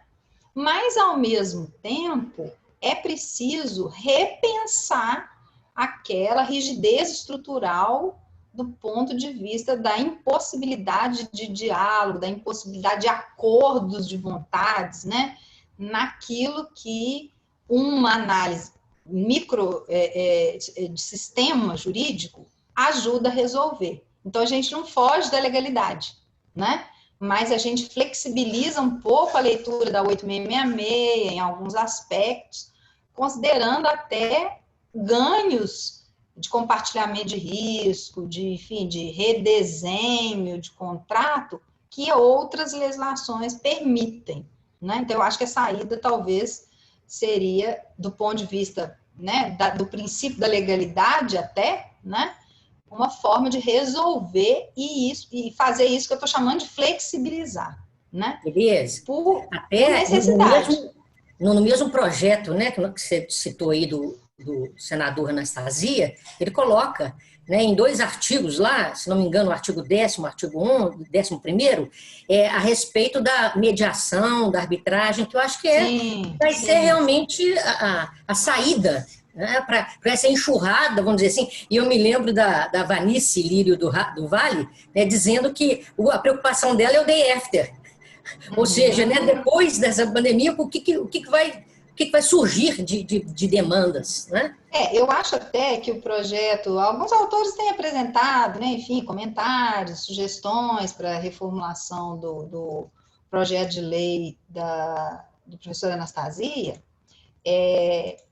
Mas, ao mesmo tempo, é preciso repensar aquela rigidez estrutural do ponto de vista da impossibilidade de diálogo, da impossibilidade de acordos de vontades, né? Naquilo que uma análise de sistema jurídico ajuda a resolver. Então, a gente não foge da legalidade, né? Mas a gente flexibiliza um pouco a leitura da 8666 em alguns aspectos, considerando até ganhos de compartilhamento de risco, enfim, de redesenho de contrato que outras legislações permitem, né? Então, eu acho que a saída talvez seria, do ponto de vista, né, do princípio da legalidade até, né, uma forma de resolver e fazer isso que eu estou chamando de flexibilizar, né? Beleza. Por até necessidade. No mesmo projeto, né, que você citou aí do senador Anastasia, ele coloca, né, em 2 artigos lá, se não me engano, o artigo 10º, o artigo 11º, a respeito da mediação, da arbitragem, que eu acho que vai ser realmente a saída, né, para essa enxurrada, vamos dizer assim. E eu me lembro da Vanice Lírio do Vale, né, dizendo que a preocupação dela é o day after. Ou seja, né, depois dessa pandemia, o que vai surgir de demandas, né? Eu acho até que o projeto, alguns autores têm apresentado, né, enfim, comentários, sugestões para a reformulação do projeto de lei do professor Anastasia,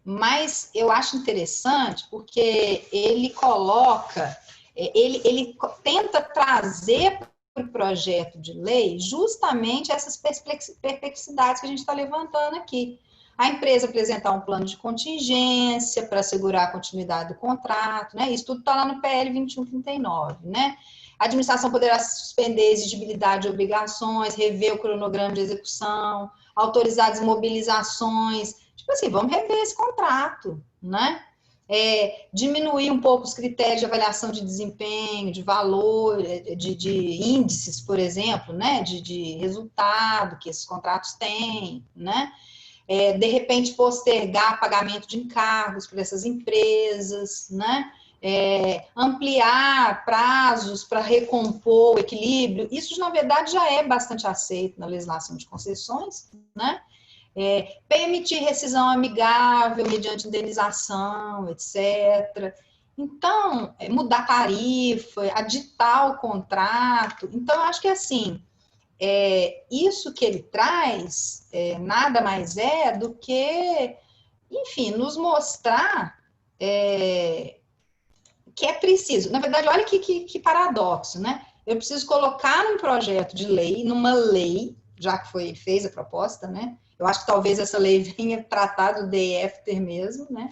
mas eu acho interessante porque ele coloca, ele tenta trazer para o projeto de lei justamente essas perplexidades que a gente está levantando aqui. A empresa apresentar um plano de contingência para assegurar a continuidade do contrato, né? Isso tudo está lá no PL 2139, né? A administração poderá suspender a exigibilidade de obrigações, rever o cronograma de execução, autorizar desmobilizações. Tipo assim, vamos rever esse contrato, né? Diminuir um pouco os critérios de avaliação de desempenho, de valor, de índices, por exemplo, né? De resultado que esses contratos têm, né? De repente postergar pagamento de encargos para essas empresas, né? Ampliar prazos para recompor o equilíbrio, isso na verdade já é bastante aceito na legislação de concessões, né? Permitir rescisão amigável mediante indenização, etc. Então, mudar tarifa, aditar o contrato. Então, eu acho que assim, isso que ele traz nada mais é do que, enfim, nos mostrar que é preciso. Na verdade, olha que paradoxo, né? Eu preciso colocar num projeto de lei, numa lei, já que fez a proposta, né? Eu acho que talvez essa lei venha tratar do DFT mesmo, né?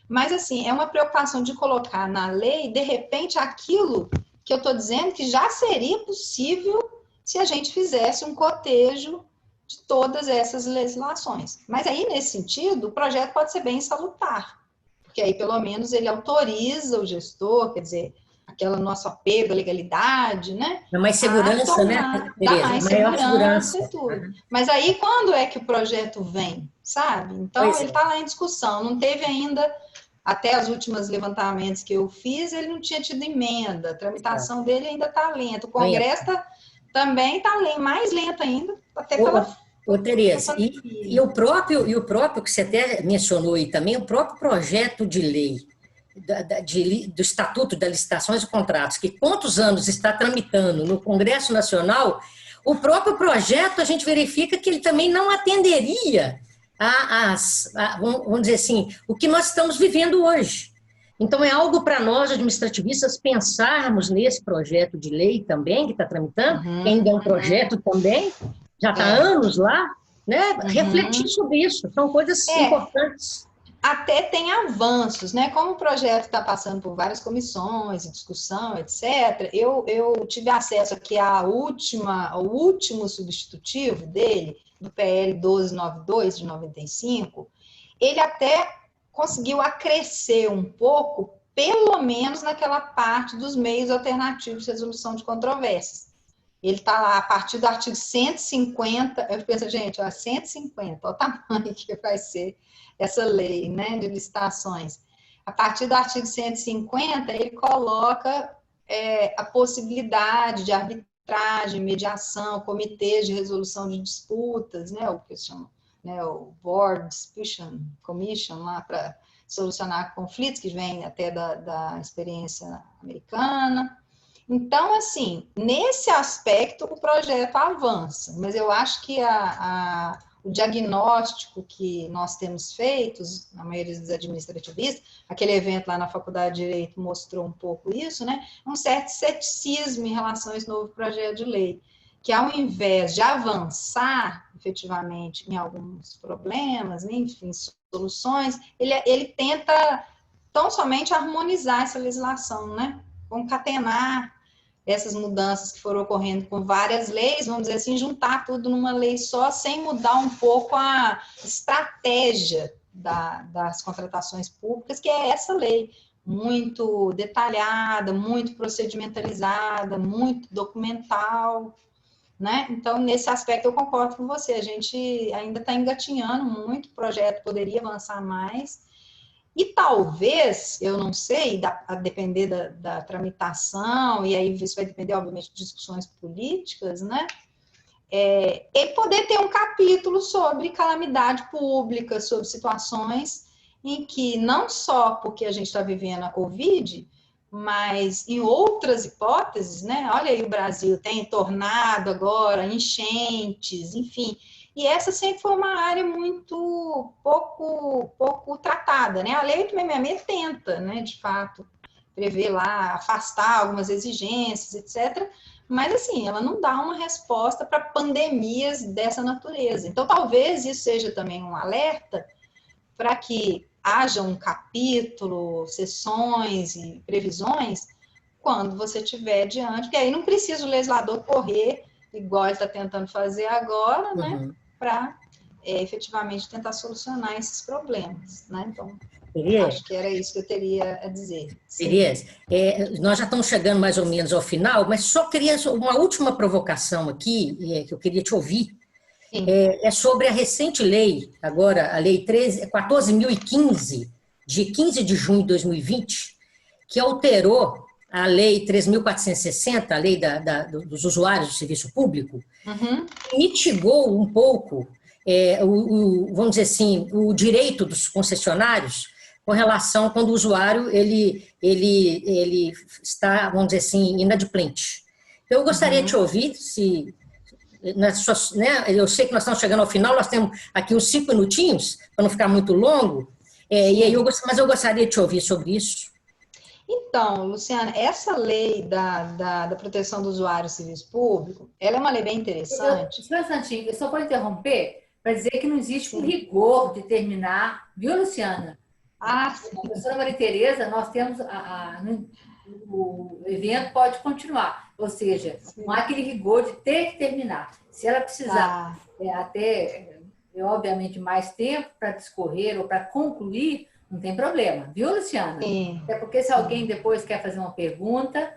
Mas, assim, é uma preocupação de colocar na lei, de repente, aquilo que eu estou dizendo que já seria possível se a gente fizesse um cotejo de todas essas legislações. Mas aí, nesse sentido, o projeto pode ser bem salutar, porque aí, pelo menos, ele autoriza o gestor, quer dizer, aquele nosso apego à legalidade, né? Dá mais segurança, né, Dá Tereza? mais Maior segurança segurança. e tudo. Mas aí, quando é que o projeto vem, sabe? Então, Pois ele está lá em discussão. Não teve ainda, até as últimas levantamentos que eu fiz, ele não tinha tido emenda. A tramitação dele ainda está lenta. O Congresso também está mais lento ainda, até pela Tereza, e o próprio, que você até mencionou aí também, o próprio projeto de lei do Estatuto das Licitações e Contratos, que quantos anos está tramitando no Congresso Nacional, o próprio projeto a gente verifica que ele também não atenderia vamos dizer assim, o que nós estamos vivendo hoje. Então, é algo para nós, administrativistas, pensarmos nesse projeto de lei também, que está tramitando, que ainda é um projeto também, já está há anos lá, né? Refletir sobre isso, são coisas importantes. Até tem avanços, né? Como o projeto está passando por várias comissões, discussão, etc., eu tive acesso aqui ao último substitutivo dele, do PL 1292, de 95, ele até conseguiu acrescer um pouco, pelo menos naquela parte dos meios alternativos de resolução de controvérsias. Ele está lá a partir do artigo 150, eu penso, gente, 150, olha o tamanho que vai ser essa lei, né, de licitações. A partir do artigo 150, ele coloca a possibilidade de arbitragem, mediação, comitês de resolução de disputas, né, o que se chama, né, o Board Dispute Commission, lá para solucionar conflitos, que vem até da experiência americana. Então, assim, nesse aspecto, o projeto avança, mas eu acho que o diagnóstico que nós temos feito, na maioria dos administrativistas, aquele evento lá na Faculdade de Direito mostrou um pouco isso, né? Um certo ceticismo em relação a esse novo projeto de lei, que ao invés de avançar efetivamente em alguns problemas, né, enfim, soluções, ele tenta tão somente harmonizar essa legislação, né? Concatenar essas mudanças que foram ocorrendo com várias leis, vamos dizer assim, juntar tudo numa lei só, sem mudar um pouco a estratégia das contratações públicas, que é essa lei, muito detalhada, muito procedimentalizada, muito documental, né? Então, nesse aspecto, eu concordo com você, a gente ainda está engatinhando muito, o projeto poderia avançar mais. E talvez, eu não sei, a depender da tramitação, e aí isso vai depender, obviamente, de discussões políticas, né? Ele poder ter um capítulo sobre calamidade pública, sobre situações em que, não só porque a gente está vivendo a Covid, mas em outras hipóteses, né? Olha aí, o Brasil tem tornado agora, enchentes, enfim. E essa sempre foi uma área muito pouco tratada, né? A lei 866 tenta, né, de fato, prevê lá afastar algumas exigências, etc. Mas, assim, ela não dá uma resposta para pandemias dessa natureza. Então, talvez isso seja também um alerta para que haja um capítulo, sessões e previsões quando você estiver diante, porque aí não precisa o legislador correr, igual ele está tentando fazer agora, né, para efetivamente tentar solucionar esses problemas, né? Então, acho que era isso que eu teria a dizer. Tereza, nós já estamos chegando mais ou menos ao final, mas só queria uma última provocação aqui, que eu queria te ouvir, é sobre a recente lei, agora a Lei 14.015, de 15 de junho de 2020, que alterou a Lei 3.460, a Lei dos Usuários do Serviço Público, mitigou um pouco, vamos dizer assim, o direito dos concessionários com relação quando o usuário ele está, vamos dizer assim, inadimplente. Eu gostaria de te ouvir, se, né, eu sei que nós estamos chegando ao final, nós temos aqui uns 5 minutinhos, para não ficar muito longo, e aí mas eu gostaria de te ouvir sobre isso. Então, Luciana, essa lei da proteção do usuário do serviço público, ela é uma lei bem interessante. Só um instantinho, eu só vou interromper para dizer que não existe um rigor de terminar, viu, Luciana? A professora Maria Tereza, nós temos o evento pode continuar, ou seja, não há aquele rigor de ter que terminar. Se ela precisar obviamente, mais tempo para discorrer ou para concluir, não tem problema, viu, Luciana? Sim. Até porque se alguém depois quer fazer uma pergunta,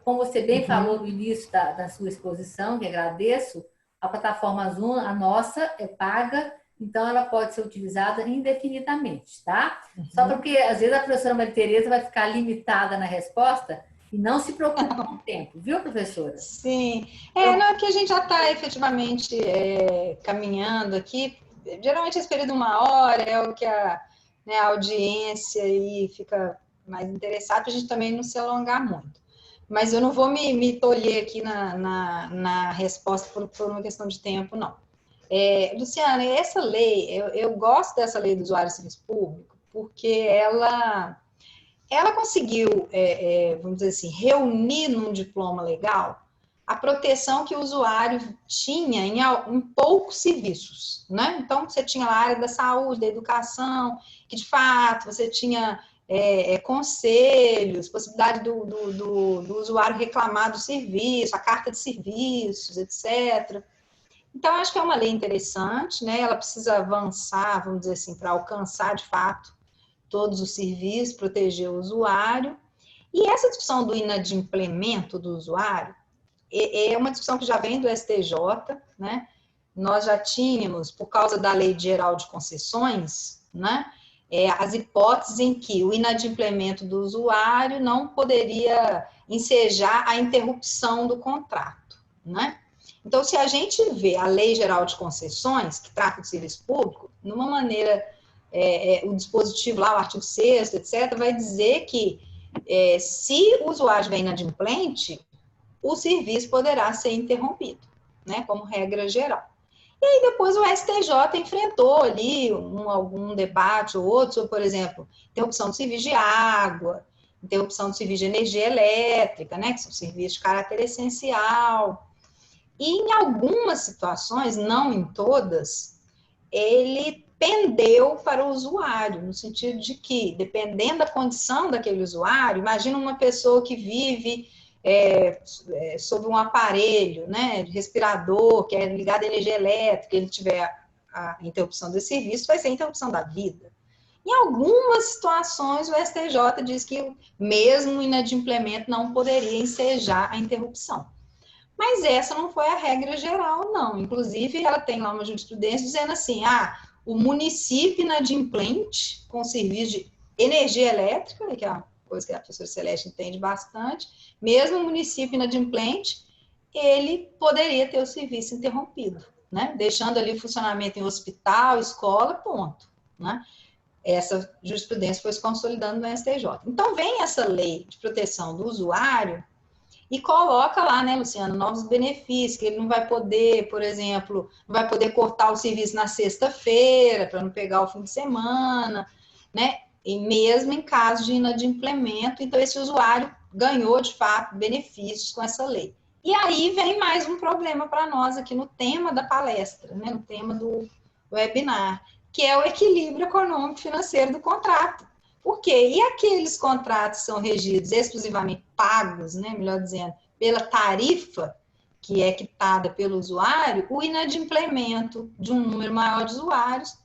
como você bem falou no início da sua exposição, que agradeço, a plataforma Zoom, a nossa, é paga, então ela pode ser utilizada indefinidamente, tá? Só porque, às vezes, a professora Maria Tereza vai ficar limitada na resposta e não se preocupa com o tempo, viu, professora? Sim. Não é que a gente já está efetivamente caminhando aqui. Geralmente esse período de 1 hora é o que a audiência aí fica mais interessada, para a gente também não se alongar muito. Mas eu não vou me tolher aqui na resposta por uma questão de tempo, não. Luciana, essa lei, eu gosto dessa lei do usuário do serviço público, porque ela conseguiu, vamos dizer assim, reunir num diploma legal a proteção que o usuário tinha em poucos serviços, né? Então, você tinha a área da saúde, da educação, que de fato você tinha conselhos, possibilidade do usuário reclamar do serviço, a carta de serviços, etc. Então, acho que é uma lei interessante, né? Ela precisa avançar, vamos dizer assim, para alcançar de fato todos os serviços, proteger o usuário. E essa discussão do inadimplemento do usuário é uma discussão que já vem do STJ, né? Nós já tínhamos, por causa da Lei Geral de Concessões, né? As hipóteses em que o inadimplemento do usuário não poderia ensejar a interrupção do contrato, né? Então, se a gente vê a Lei Geral de Concessões, que trata do serviço público, numa maneira, o dispositivo lá, o artigo 6º, etc., vai dizer que se o usuário estiver inadimplente, o serviço poderá ser interrompido, né, como regra geral. E aí depois o STJ enfrentou ali algum debate ou outro sobre, por exemplo, interrupção do serviço de água, interrupção do serviço de energia elétrica, né, que são serviços de caráter essencial. E em algumas situações, não em todas, ele pendeu para o usuário, no sentido de que, dependendo da condição daquele usuário, imagina uma pessoa que vive sobre um aparelho, né, respirador, que é ligado à energia elétrica, ele tiver a interrupção desse serviço, vai ser a interrupção da vida. Em algumas situações, o STJ diz que mesmo o inadimplemento não poderia ensejar a interrupção. Mas essa não foi a regra geral, não. Inclusive, ela tem lá uma jurisprudência dizendo assim, o município inadimplente com serviço de energia elétrica, que é uma coisa que a professora Celeste entende bastante, mesmo o município inadimplente, ele poderia ter o serviço interrompido, né? Deixando ali o funcionamento em hospital, escola, ponto, né? Essa jurisprudência foi se consolidando no STJ. Então, vem essa lei de proteção do usuário e coloca lá, né, Luciano, novos benefícios, que ele não vai poder, por exemplo, não vai poder cortar o serviço na sexta-feira, para não pegar o fim de semana, né? e mesmo em caso de inadimplemento, então esse usuário ganhou, de fato, benefícios com essa lei. E aí vem mais um problema para nós aqui no tema da palestra, né, no tema do webinar, que é o equilíbrio econômico financeiro do contrato. Por quê? E aqueles contratos que são regidos exclusivamente pagos, né, melhor dizendo, pela tarifa que é quitada pelo usuário, o inadimplemento de um número maior de usuários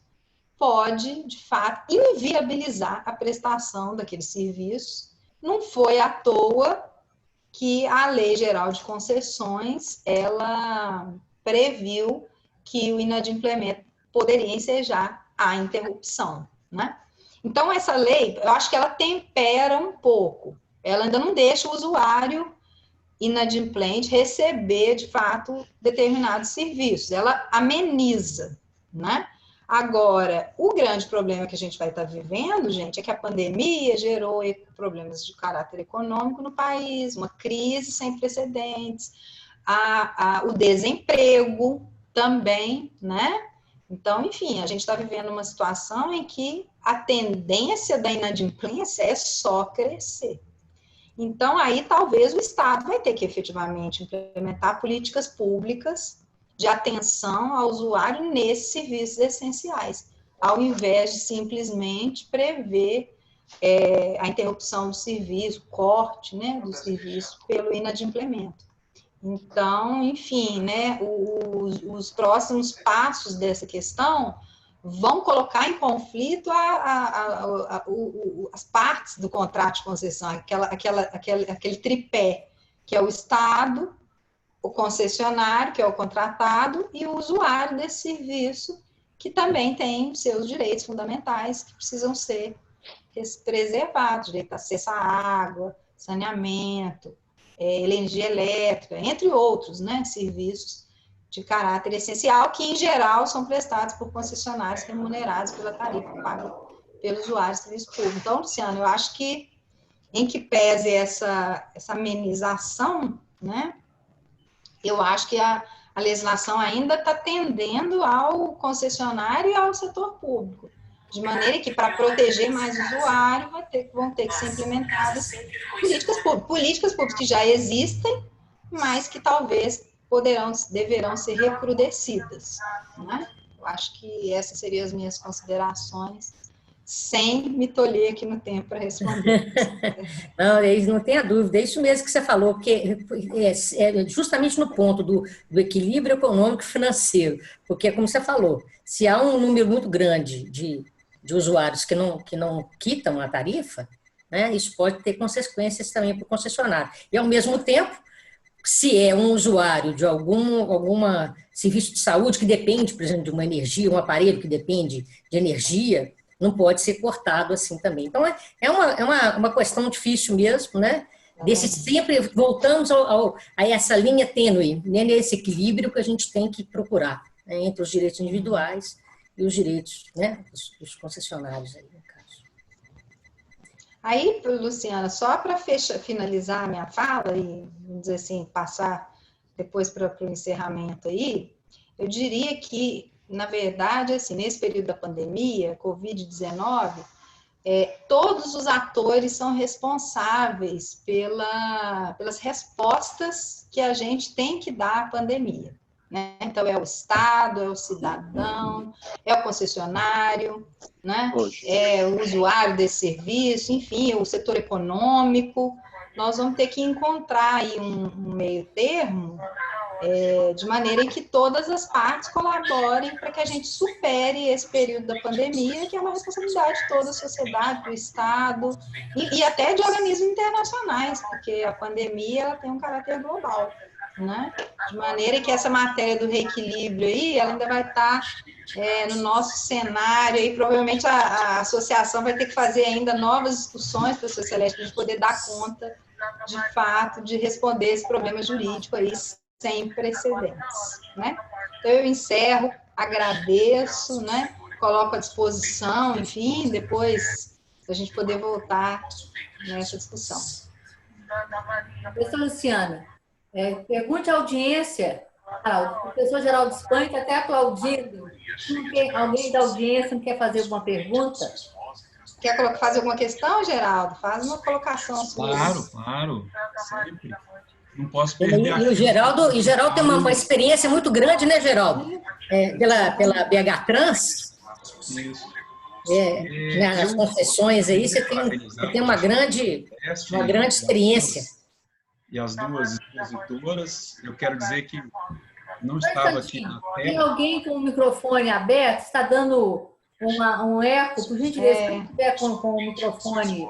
pode, de fato, inviabilizar a prestação daqueles serviços. Não foi à toa que a Lei Geral de Concessões, ela previu que o inadimplemento poderia ensejar a interrupção, né? Então, essa lei, eu acho que ela tempera um pouco. Ela ainda não deixa o usuário inadimplente receber, de fato, determinados serviços. Ela ameniza, né? Agora, o grande problema que a gente vai estar vivendo, gente, é que a pandemia gerou problemas de caráter econômico no país, uma crise sem precedentes, o desemprego também, né? Então, enfim, a gente está vivendo uma situação em que a tendência da inadimplência é só crescer. Então, aí talvez o Estado vai ter que efetivamente implementar políticas públicas de atenção ao usuário nesses serviços essenciais, ao invés de simplesmente prever a interrupção do serviço, corte, né, do serviço pelo inadimplemento. Então, enfim, né, os próximos passos dessa questão vão colocar em conflito as partes do contrato de concessão, aquele tripé, que é o Estado, o concessionário, que é o contratado, e o usuário desse serviço, que também tem seus direitos fundamentais que precisam ser preservados, direito a acesso à água, saneamento, energia elétrica, entre outros, né, serviços de caráter essencial, que, em geral, são prestados por concessionários remunerados pela tarifa paga pelos usuários de serviço público. Então, Luciano, eu acho que, em que pese essa amenização, né, eu acho que a legislação ainda está tendendo ao concessionário e ao setor público, de maneira que, para proteger mais o usuário, vão ter que ser implementadas políticas públicas que já existem, mas que talvez deverão ser recrudescidas, né? Eu acho que essas seriam as minhas considerações, sem me tolher aqui no tempo para responder. Não tenha dúvida, é isso mesmo que você falou, porque é justamente no ponto do equilíbrio econômico e financeiro, porque, como você falou, se há um número muito grande de usuários que não quitam a tarifa, né, isso pode ter consequências também para o concessionário. E, ao mesmo tempo, se é um usuário de alguma serviço de saúde que depende, por exemplo, de uma energia, um aparelho que depende de energia, não pode ser cortado assim também. Então, é uma questão difícil mesmo, né? Sempre voltamos a essa linha tênue, né? Nesse equilíbrio que a gente tem que procurar, né? Entre os direitos individuais e os direitos, né, dos concessionários aí, no caso. Aí, Luciana, só para finalizar a minha fala e, vamos dizer assim, passar depois para o encerramento aí, eu diria que, na verdade, assim, nesse período da pandemia, Covid-19, todos os atores são responsáveis pelas respostas que a gente tem que dar à pandemia, né? Então, é o Estado, é o cidadão, é o concessionário, né? É o usuário desse serviço, enfim, o setor econômico. Nós vamos ter que encontrar aí um meio termo, de maneira que todas as partes colaborem para que a gente supere esse período da pandemia, que é uma responsabilidade de toda a sociedade, do Estado e até de organismos internacionais, porque a pandemia ela tem um caráter global, né? De maneira que essa matéria do reequilíbrio aí, ela ainda vai estar no nosso cenário, e provavelmente a associação vai ter que fazer ainda novas discussões para a Socialete, para a gente poder dar conta, de fato, de responder esse problema jurídico aí, sem precedentes, né? Então, eu encerro, agradeço, né? Coloco à disposição, enfim, depois a gente poder voltar nessa discussão. Professora Luciana, pergunte à audiência, o professor Geraldo Espanha está até aplaudindo. Alguém da audiência não quer fazer alguma pergunta? Quer fazer alguma questão, Geraldo? Faz uma colocação sua. Claro, sempre. Não posso perder a E o Geraldo tem uma experiência muito grande, né, Geraldo? Pela BH Trans. Isso. Nas concessões aí, você tem uma grande experiência. E as duas expositoras, eu quero dizer que não estava aqui na tela. Tem alguém com o microfone aberto? Está dando um eco? Por gentileza, se estiver com o microfone.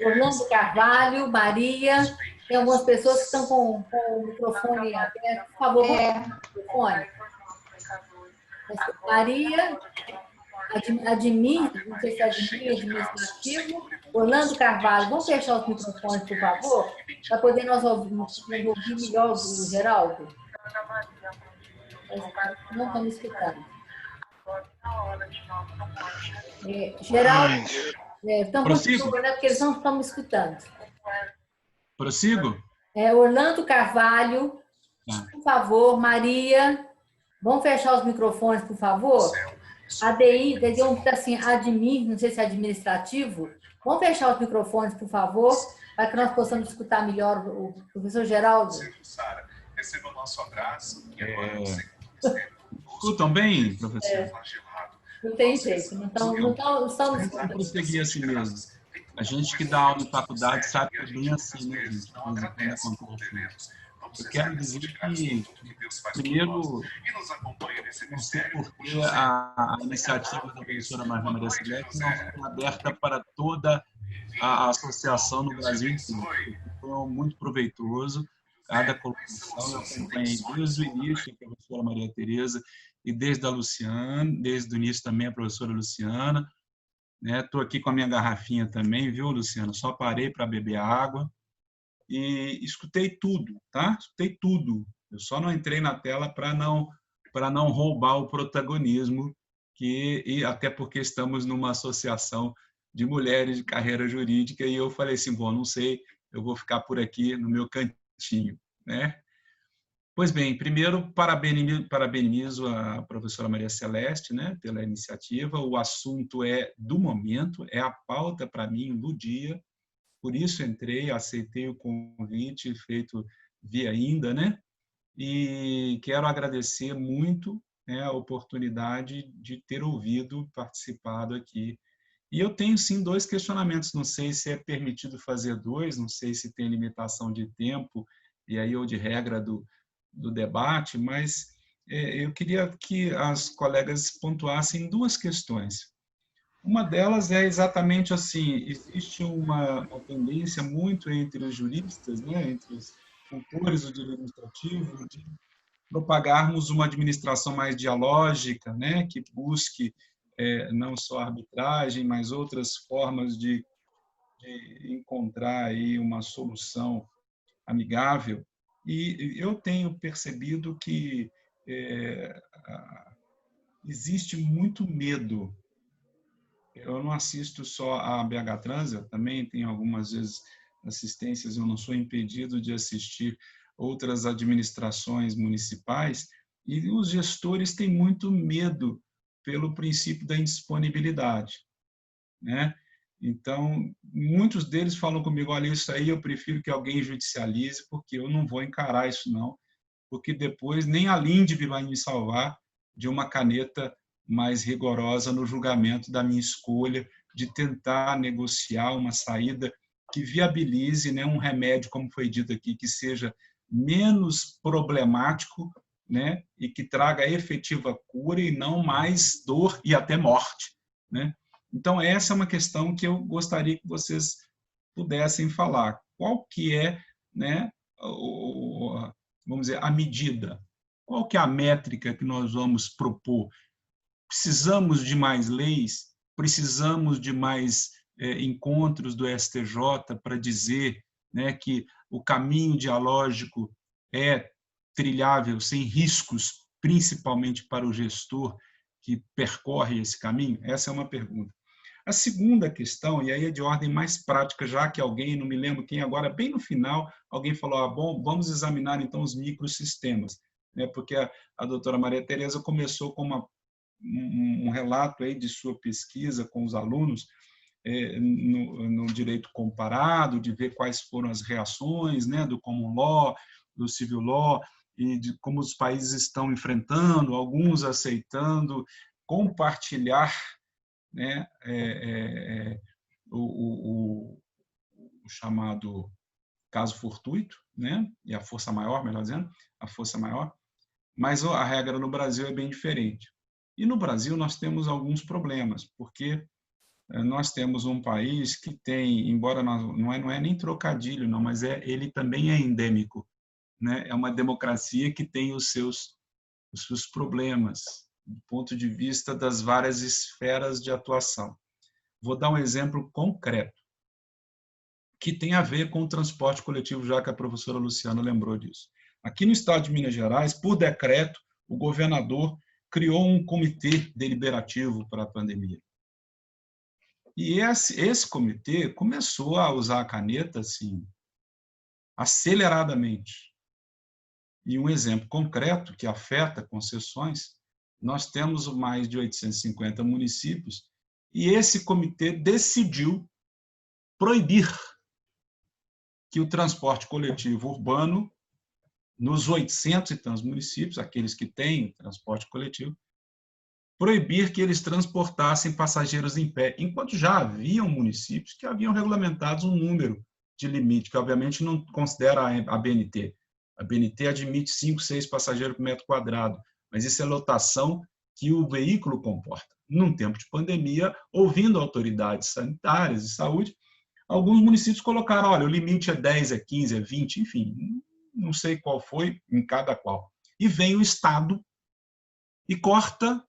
Orlando Carvalho, Maria. Tem algumas pessoas que estão com o microfone aberto. Por favor, vamos o microfone. Maria, Admir, não sei se é Admir, administrativo. Orlando Carvalho, vamos fechar os microfones, por favor, para poder nós ouvir melhor o Geraldo. Não estamos escutando. Geraldo, estamos né, porque eles não estão me escutando. Prossigo? Orlando Carvalho, por favor, Maria, vamos fechar os microfones, por favor? ADI, assim, admin, não sei se é administrativo, vamos fechar os microfones, por favor, para que nós possamos escutar melhor o professor Geraldo. Receba o nosso abraço. Escutam bem, professor? Não tem jeito, não estamos escutando. Vamos prosseguir assim mesmo. A gente que dá aula em faculdade sabe que é bem assim, né, gente? Eu quero dizer que, primeiro, não sei porque a iniciativa da professora Maria Celeste não foi aberta para toda a associação no Brasil inteiro. Foi muito proveitoso. Cada colocação eu acompanhei desde o início, a professora Maria Tereza, e desde a Luciana, desde o início também a professora Luciana. Estou aqui com a minha garrafinha também, viu, Luciana? Só parei para beber água. E escutei tudo, tá? Escutei tudo. Eu só não entrei na tela para não roubar o protagonismo, e até porque estamos numa associação de mulheres de carreira jurídica, e eu falei assim, bom, não sei, eu vou ficar por aqui no meu cantinho, né? Pois bem, primeiro, parabenizo a professora Maria Celeste, né, pela iniciativa. O assunto é do momento, é a pauta para mim do dia. Por isso entrei, aceitei o convite feito via INDA, né? E quero agradecer muito, né, a oportunidade de ter ouvido, participado aqui. E eu tenho, sim, 2 questionamentos. Não sei se é permitido fazer 2, não sei se tem limitação de tempo, e aí ou de regra do debate, mas eu queria que as colegas pontuassem 2 questões. Uma delas é exatamente assim, existe uma tendência muito entre os juristas, né, entre os autores do direito administrativo, de propagarmos uma administração mais dialógica, né, que busque não só a arbitragem, mas outras formas de encontrar aí uma solução amigável. E eu tenho percebido que existe muito medo. Eu não assisto só a BH Trans, eu também tenho algumas vezes assistências, eu não sou impedido de assistir outras administrações municipais, e os gestores têm muito medo pelo princípio da indisponibilidade, né? Então, muitos deles falam comigo, olha, isso aí eu prefiro que alguém judicialize, porque eu não vou encarar isso não, porque depois nem a Lindb vai me salvar de uma caneta mais rigorosa no julgamento da minha escolha de tentar negociar uma saída que viabilize, né, um remédio, como foi dito aqui, que seja menos problemático, né, e que traga efetiva cura e não mais dor e até morte, né? Então, essa é uma questão que eu gostaria que vocês pudessem falar. Qual que é, né, vamos dizer, a medida? Qual que é a métrica que nós vamos propor? Precisamos de mais leis? Precisamos de mais encontros do STJ para dizer, né, que o caminho dialógico é trilhável sem riscos, principalmente para o gestor que percorre esse caminho? Essa é uma pergunta. A segunda questão, e aí é de ordem mais prática, já que alguém, não me lembro quem agora, bem no final, alguém falou, bom, vamos examinar então os microsistemas, né? Porque a doutora Maria Tereza começou com um relato aí de sua pesquisa com os alunos, no direito comparado, de ver quais foram as reações, né, do common law, do civil law, e de como os países estão enfrentando, alguns aceitando, compartilhar, né, o chamado caso fortuito, né, e a força maior, melhor dizendo, a força maior, mas a regra no Brasil é bem diferente. E no Brasil nós temos alguns problemas, porque nós temos um país que tem, embora não é nem trocadilho, não, mas ele também é endêmico, né? É uma democracia que tem os seus problemas, do ponto de vista das várias esferas de atuação. Vou dar um exemplo concreto, que tem a ver com o transporte coletivo, já que a professora Luciana lembrou disso. Aqui no estado de Minas Gerais, por decreto, o governador criou um comitê deliberativo para a pandemia. E esse comitê começou a usar a caneta assim, aceleradamente. E um exemplo concreto que afeta concessões, nós temos mais de 850 municípios e esse comitê decidiu proibir que o transporte coletivo urbano, nos 800 e tantos municípios, aqueles que têm transporte coletivo, proibir que eles transportassem passageiros em pé, enquanto já haviam municípios que haviam regulamentado um número de limite, que obviamente não considera a BNT. A BNT admite 5, 6 passageiros por metro quadrado, mas isso é lotação que o veículo comporta. Num tempo de pandemia, ouvindo autoridades sanitárias de saúde, alguns municípios colocaram, olha, o limite é 10, é 15, é 20, enfim, não sei qual foi em cada qual. E vem o Estado e corta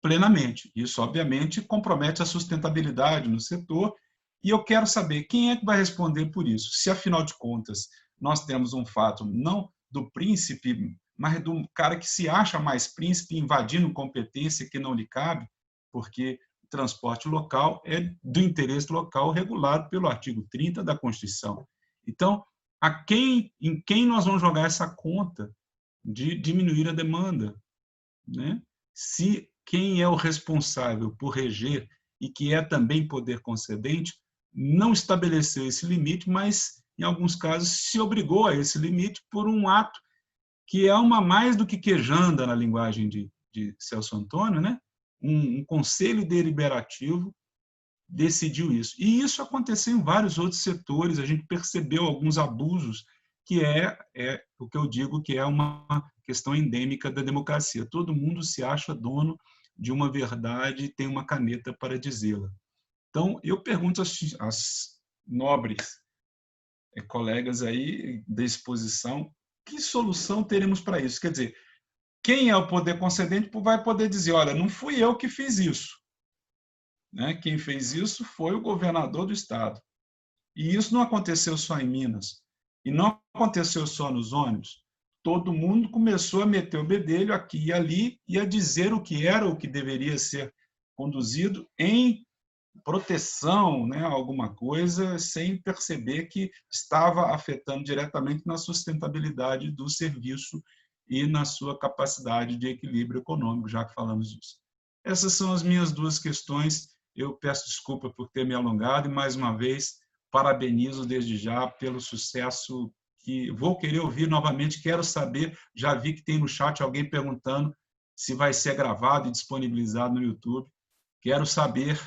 plenamente. Isso, obviamente, compromete a sustentabilidade no setor e eu quero saber quem é que vai responder por isso. Se, afinal de contas, nós temos um fato não do príncipe, mas do cara que se acha mais príncipe invadindo competência que não lhe cabe, porque o transporte local é do interesse local regulado pelo artigo 30 da Constituição. Então, em quem nós vamos jogar essa conta de diminuir a demanda, né? Se quem é o responsável por reger e que é também poder concedente não estabeleceu esse limite, mas, em alguns casos, se obrigou a esse limite por um ato que é uma mais do que quejanda na linguagem de Celso Antônio, né? Um conselho deliberativo decidiu isso. E isso aconteceu em vários outros setores, a gente percebeu alguns abusos, que é o que eu digo que é uma questão endêmica da democracia. Todo mundo se acha dono de uma verdade e tem uma caneta para dizê-la. Então, eu pergunto às nobres colegas aí da exposição, que solução teremos para isso? Quer dizer, quem é o poder concedente vai poder dizer, olha, não fui eu que fiz isso. Né? Quem fez isso foi o governador do estado. E isso não aconteceu só em Minas. E não aconteceu só nos ônibus. Todo mundo começou a meter o bedelho aqui e ali e a dizer o que era, o que deveria ser conduzido em proteção, né, alguma coisa, sem perceber que estava afetando diretamente na sustentabilidade do serviço e na sua capacidade de equilíbrio econômico, já que falamos disso. Essas são as minhas duas questões. Eu peço desculpa por ter me alongado e, mais uma vez, parabenizo desde já pelo sucesso que vou querer ouvir novamente. Quero saber, já vi que tem no chat alguém perguntando se vai ser gravado e disponibilizado no YouTube. Quero saber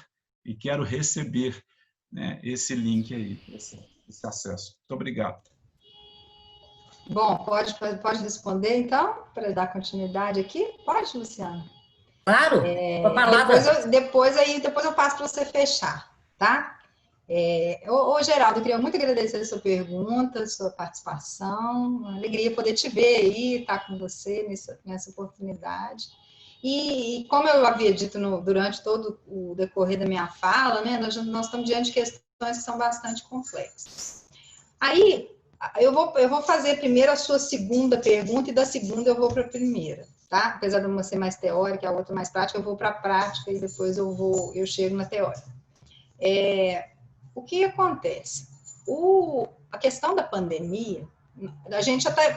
e quero receber, né, esse link aí, esse acesso. Muito obrigado. Bom, pode responder, então, para dar continuidade aqui? Pode, Luciana? Claro, a palavra... Depois eu passo para você fechar, tá? Geraldo, eu queria muito agradecer a sua pergunta, a sua participação, uma alegria poder te ver aí, estar com você nessa oportunidade. E como eu havia dito durante todo o decorrer da minha fala, né, nós estamos diante de questões que são bastante complexas. Aí, eu vou fazer primeiro a sua segunda pergunta e da segunda eu vou para a primeira, tá? Apesar de uma ser mais teórica, a outra mais prática, eu vou para a prática e depois eu chego na teórica. O que acontece? A questão da pandemia,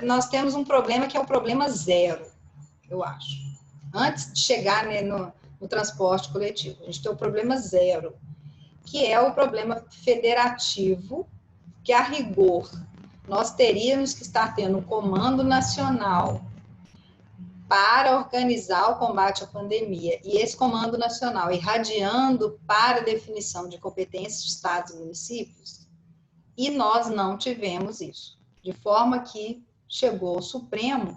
nós temos um problema que é o problema zero, eu acho. Antes de chegar, né, no transporte coletivo, a gente tem o problema zero. que é o problema federativo, que a rigor nós teríamos que estar tendo um comando nacional para organizar o combate à pandemia, e esse comando nacional irradiando para a definição de competências de estados e municípios, e nós não tivemos isso, de forma que chegou ao Supremo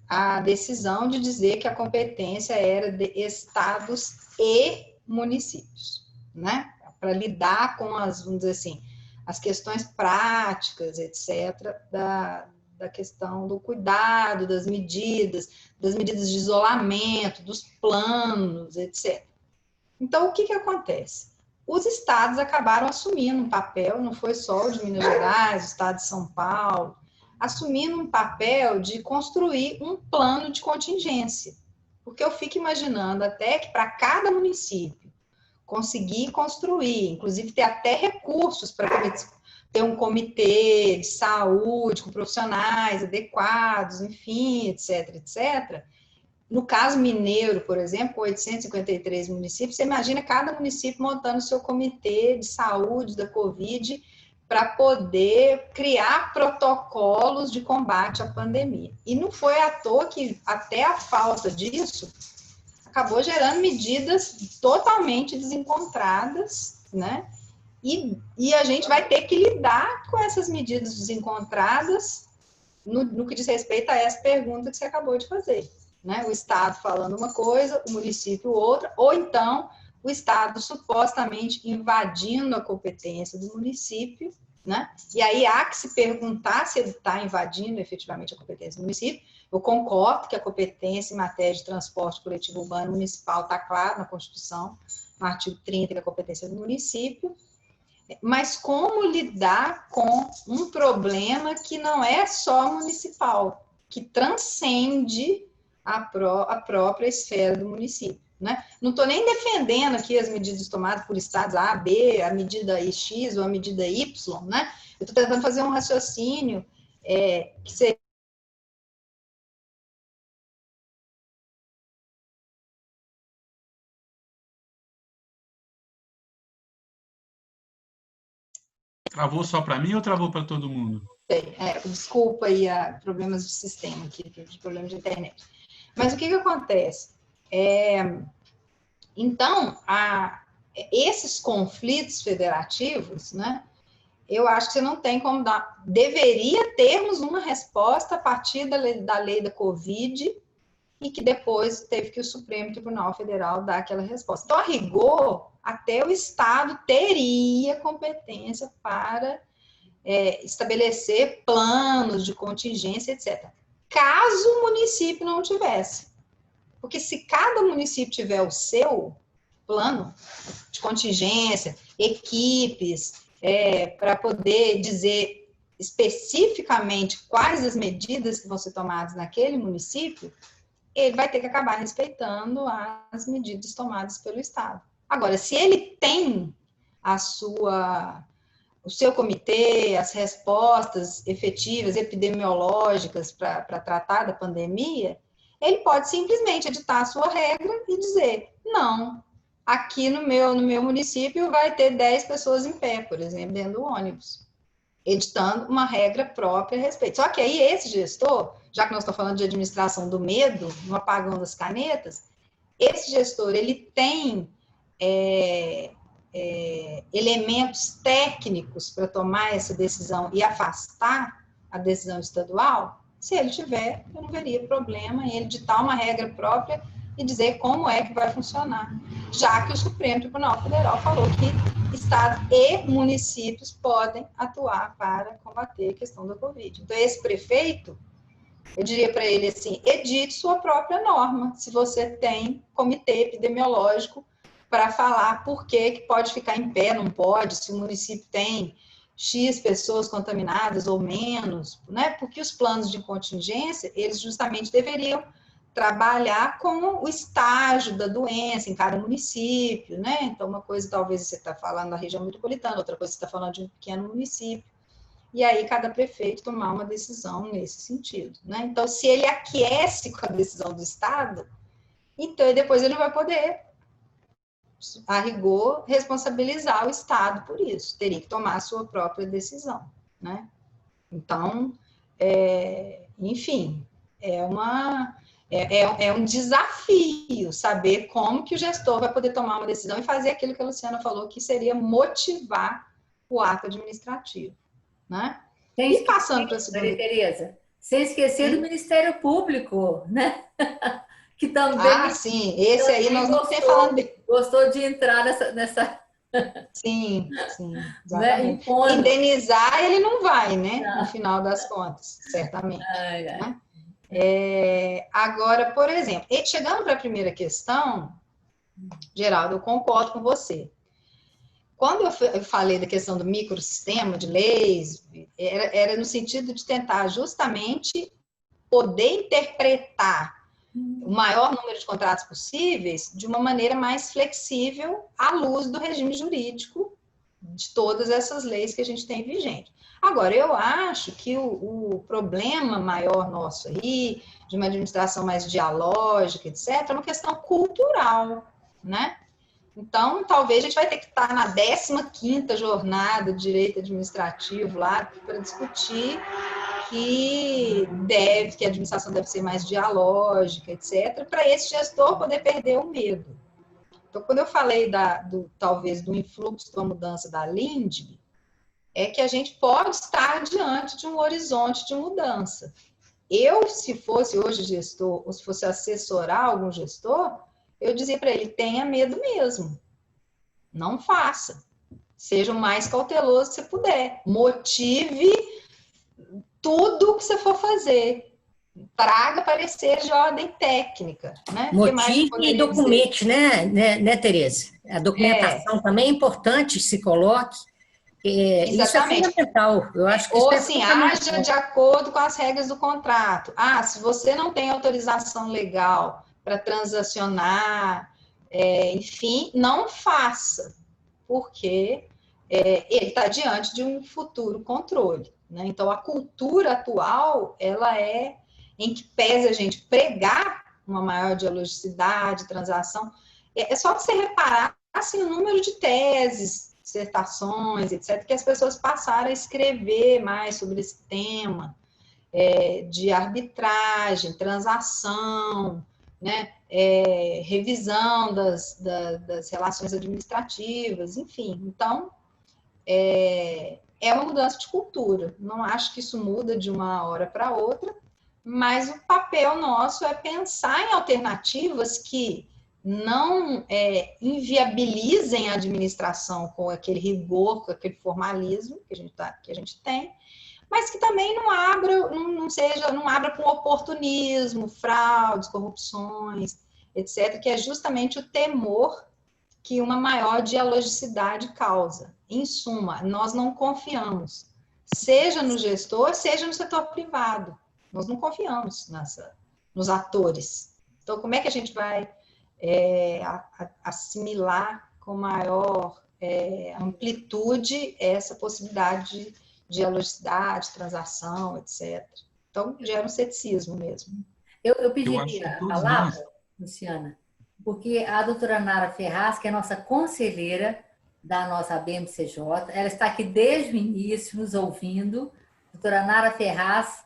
a decisão de dizer que a competência era de estados e municípios, né? Para lidar com as, vamos dizer assim, as questões práticas, etc., da questão do cuidado, das medidas de isolamento, dos planos, etc. Então, o que acontece? Os estados acabaram assumindo um papel, não foi só o de Minas Gerais, o estado de São Paulo, assumindo um papel de construir um plano de contingência. Porque eu fico imaginando até que para cada município conseguir construir, inclusive ter até recursos para ter um comitê de saúde com profissionais adequados, enfim, etc., etc. No caso mineiro, por exemplo, com 853 municípios, você imagina cada município montando o seu comitê de saúde da Covid para poder criar protocolos de combate à pandemia. E não foi à toa que até a falta disso acabou gerando medidas totalmente desencontradas, né? E a gente vai ter que lidar com essas medidas desencontradas no que diz respeito a essa pergunta que você acabou de fazer, né? O Estado falando uma coisa, o município outra, ou então o Estado supostamente invadindo a competência do município, né? E aí há que se perguntar se ele está invadindo efetivamente a competência do município. Eu concordo que a competência em matéria de transporte coletivo urbano municipal está claro na Constituição, no artigo 30, que é a competência do município, mas como lidar com um problema que não é só municipal, que transcende a própria esfera do município, né? Não estou nem defendendo aqui as medidas tomadas por estados A, B, a medida X ou a medida Y, né? Eu estou tentando fazer um raciocínio que seria... Travou só para mim ou travou para todo mundo? Desculpa aí, problemas de sistema aqui, de problemas de internet. Mas o que acontece? Então, esses conflitos federativos, né, eu acho que você não tem como dar... Deveria termos uma resposta a partir da lei da Covid e que depois teve que o Supremo Tribunal Federal dar aquela resposta. Então, a rigor, até o Estado teria competência para estabelecer planos de contingência, etc. Caso o município não tivesse. Porque se cada município tiver o seu plano de contingência, equipes, para poder dizer especificamente quais as medidas que vão ser tomadas naquele município, ele vai ter que acabar respeitando as medidas tomadas pelo Estado. Agora, se ele tem o seu comitê, as respostas efetivas, epidemiológicas para tratar da pandemia, ele pode simplesmente editar a sua regra e dizer, não, aqui no meu município vai ter 10 pessoas em pé, por exemplo, dentro do ônibus, editando uma regra própria a respeito. Só que aí esse gestor, já que nós estamos falando de administração do medo, no apagão das canetas, esse gestor, ele tem elementos técnicos para tomar essa decisão e afastar a decisão estadual. Se ele tiver, eu não veria problema em ele editar uma regra própria e dizer como é que vai funcionar, já que o Supremo Tribunal Federal falou que estados e municípios podem atuar para combater a questão da Covid. Então, esse prefeito, eu diria para ele assim, edite sua própria norma, se você tem comitê epidemiológico para falar por que pode ficar em pé, não pode, se o município tem X pessoas contaminadas ou menos, né? Porque os planos de contingência, eles justamente deveriam trabalhar com o estágio da doença em cada município, né? Então, uma coisa talvez você está falando da região metropolitana, outra coisa você está falando de um pequeno município, e aí cada prefeito tomar uma decisão nesse sentido, né? Então, se ele aquece com a decisão do Estado, então depois ele vai poder a rigor, responsabilizar o Estado por isso, teria que tomar a sua própria decisão, né? Então, enfim, é um desafio saber como que o gestor vai poder tomar uma decisão e fazer aquilo que a Luciana falou, que seria motivar o ato administrativo, né? E passando para a segunda... Maria Tereza, sem esquecer do Ministério Público, né? Que também... Ah, sim, esse aí nós não temos falando dele. Gostou de entrar nessa... Sim, Né? exatamente. Indenizar ele não vai, né? No final das contas, certamente. Né? Agora, por exemplo, chegando para a primeira questão, Geraldo, eu concordo com você. Quando eu falei da questão do microsistema de leis, era no sentido de tentar justamente poder interpretar o maior número de contratos possíveis de uma maneira mais flexível à luz do regime jurídico de todas essas leis que a gente tem vigente. Agora, eu acho que o problema maior nosso aí, de uma administração mais dialógica, etc., é uma questão cultural, né? Então, talvez a gente vai ter que estar na 15ª jornada de direito administrativo lá para discutir que a administração deve ser mais dialógica, etc., para esse gestor poder perder o medo. Então, quando eu falei talvez do influxo da mudança da LINDB, é que a gente pode estar diante de um horizonte de mudança. Eu, se fosse hoje gestor, ou se fosse assessorar algum gestor, eu dizia para ele, tenha medo mesmo. Não faça. Seja o mais cauteloso que você puder. Motive tudo que você for fazer. Traga parecer de ordem técnica. Né? Motive e documente, né, Tereza? A documentação também é importante, se coloque. Isso é fundamental. Eu acho que Ou isso assim, haja de acordo com as regras do contrato. Se você não tem autorização legal para transacionar, enfim, não faça, porque ele está diante de um futuro controle. Né? Então, a cultura atual, ela é em que pese a gente pregar uma maior dialogicidade, transação. É só você reparar assim, o número de teses, dissertações, etc., que as pessoas passaram a escrever mais sobre esse tema de arbitragem, transação, né? Revisão das relações administrativas, enfim. Então, é uma mudança de cultura. Não acho que isso muda de uma hora para outra, mas o papel nosso é pensar em alternativas que não inviabilizem a administração com aquele rigor, com aquele formalismo que a gente tem, mas que também não abra com oportunismo, fraudes, corrupções, etc., que é justamente o temor que uma maior dialogicidade causa. Em suma, nós não confiamos, seja no gestor, seja no setor privado. Nós não confiamos nos atores. Então, como é que a gente vai assimilar com maior amplitude essa possibilidade de dialogicidade, transação, etc. Então, gera um ceticismo mesmo. Eu pediria a palavra, Luciana, porque a doutora Nara Ferraz, que é nossa conselheira da nossa BMCJ, ela está aqui desde o início, nos ouvindo. Doutora Nara Ferraz,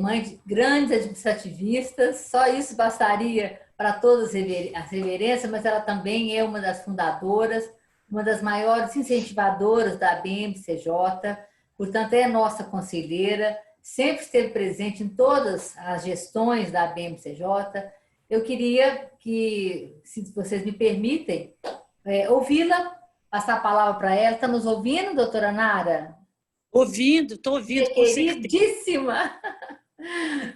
mãe de grandes administrativistas, só isso bastaria para todas as reverências, mas ela também é uma das fundadoras, uma das maiores incentivadoras da BMCJ, portanto, é nossa conselheira, sempre esteve presente em todas as gestões da BMCJ. Eu queria que, se vocês me permitem, ouvi-la, passar a palavra para ela. Está nos ouvindo, doutora Nara? Estou ouvindo, com certeza. Queridíssima!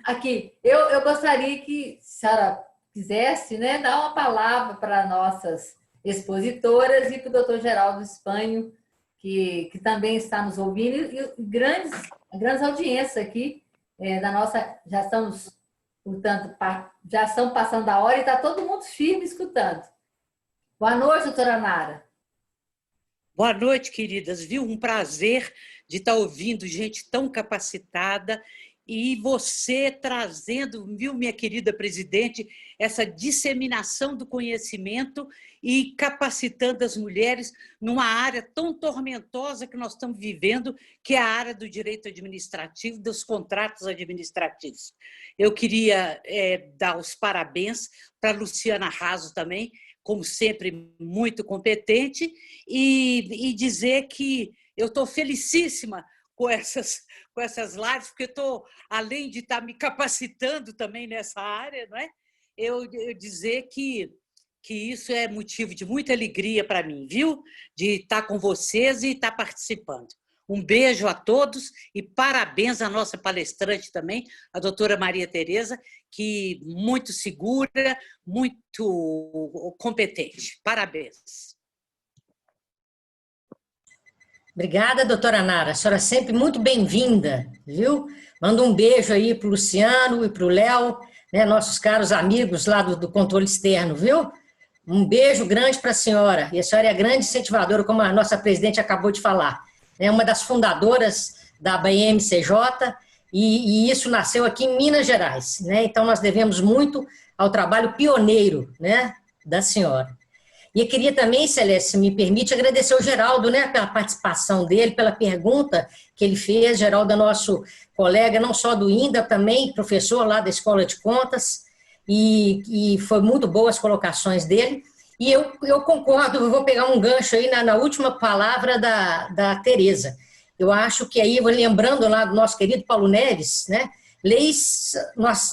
Aqui, eu gostaria que, se a senhora quisesse, né, dar uma palavra para nossas expositoras e para o doutor Geraldo Espanho, que também está nos ouvindo, e grandes audiências aqui da nossa, já estamos, portanto, já estão passando da hora e está todo mundo firme escutando. Boa noite, doutora Nara. Boa noite, queridas. Viu? Um prazer de estar ouvindo gente tão capacitada e você trazendo, viu, minha querida presidente, essa disseminação do conhecimento e capacitando as mulheres numa área tão tormentosa que nós estamos vivendo, que é a área do direito administrativo, dos contratos administrativos. Eu queria dar os parabéns para a Luciana Raso também, como sempre, muito competente, e dizer que eu estou felicíssima com essas lives, porque eu estou, além de estar me capacitando também nessa área, não é? Eu dizer que isso é motivo de muita alegria para mim, viu? De estar com vocês e estar participando. Um beijo a todos e parabéns à nossa palestrante também, a doutora Maria Tereza, que muito segura, muito competente. Parabéns. Obrigada, doutora Nara. A senhora é sempre muito bem-vinda, viu? Manda um beijo aí para o Luciano e para o Léo, né, nossos caros amigos lá do controle externo, viu? Um beijo grande para a senhora. E a senhora é grande incentivadora, como a nossa presidente acabou de falar. É uma das fundadoras da BMCJ, e isso nasceu aqui em Minas Gerais, né? Então, nós devemos muito ao trabalho pioneiro, né, da senhora. E eu queria também, Celeste, se me permite, agradecer ao Geraldo, né, pela participação dele, pela pergunta que ele fez. Geraldo é nosso colega, não só do INDA, também professor lá da Escola de Contas, e foi muito boas as colocações dele. E eu concordo, eu vou pegar um gancho aí na última palavra da Tereza. Eu acho que aí, lembrando lá do nosso querido Paulo Neves, né, leis, nós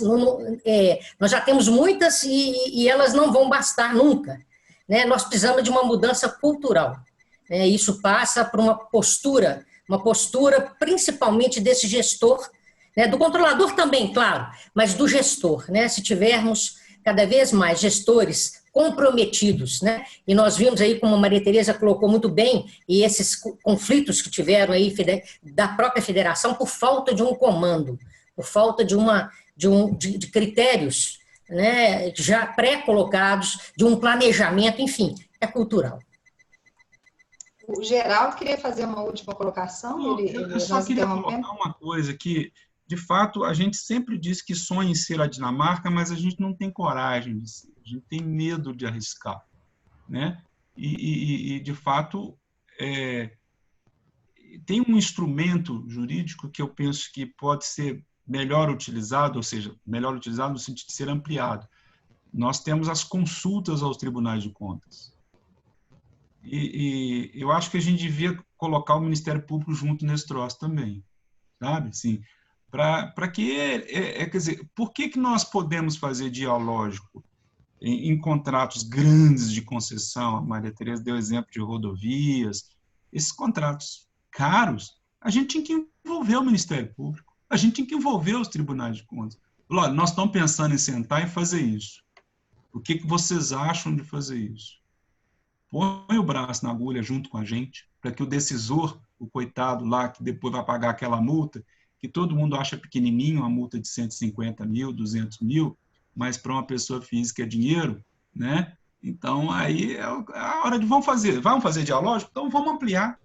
já temos muitas e elas não vão bastar nunca. Né? Nós precisamos de uma mudança cultural. Né? Isso passa por uma postura principalmente desse gestor, né? Do controlador também, claro, mas do gestor. Né? Se tivermos cada vez mais gestores comprometidos, né? E nós vimos aí, como a Maria Tereza colocou muito bem, e esses conflitos que tiveram aí da própria federação por falta de um comando, por falta de critérios, né, já pré-colocados, de um planejamento, enfim, é cultural. O Geraldo queria fazer uma última colocação. Eu só queria colocar uma coisa que, de fato, a gente sempre diz que sonha em ser a Dinamarca, mas a gente não tem coragem de ser, a gente tem medo de arriscar, né? E de fato, tem um instrumento jurídico que eu penso que pode ser melhor utilizado, ou seja, melhor utilizado no sentido de ser ampliado. Nós temos as consultas aos tribunais de contas. E eu acho que a gente devia colocar o Ministério Público junto nesse troço também, sabe? Assim, para que, quer dizer, por que nós podemos fazer dialógico em contratos grandes de concessão? A Maria Tereza deu exemplo de rodovias, esses contratos caros, a gente tinha que envolver o Ministério Público. A gente tem que envolver os tribunais de contas. Olha, nós estamos pensando em sentar e fazer isso. O que vocês acham de fazer isso? Põe o braço na agulha junto com a gente, para que o decisor, o coitado lá, que depois vai pagar aquela multa, que todo mundo acha pequenininho, uma multa de 150 mil, 200 mil, mas para uma pessoa física é dinheiro, né? Então, aí é a hora de vamos fazer dialógico? Então, vamos ampliar.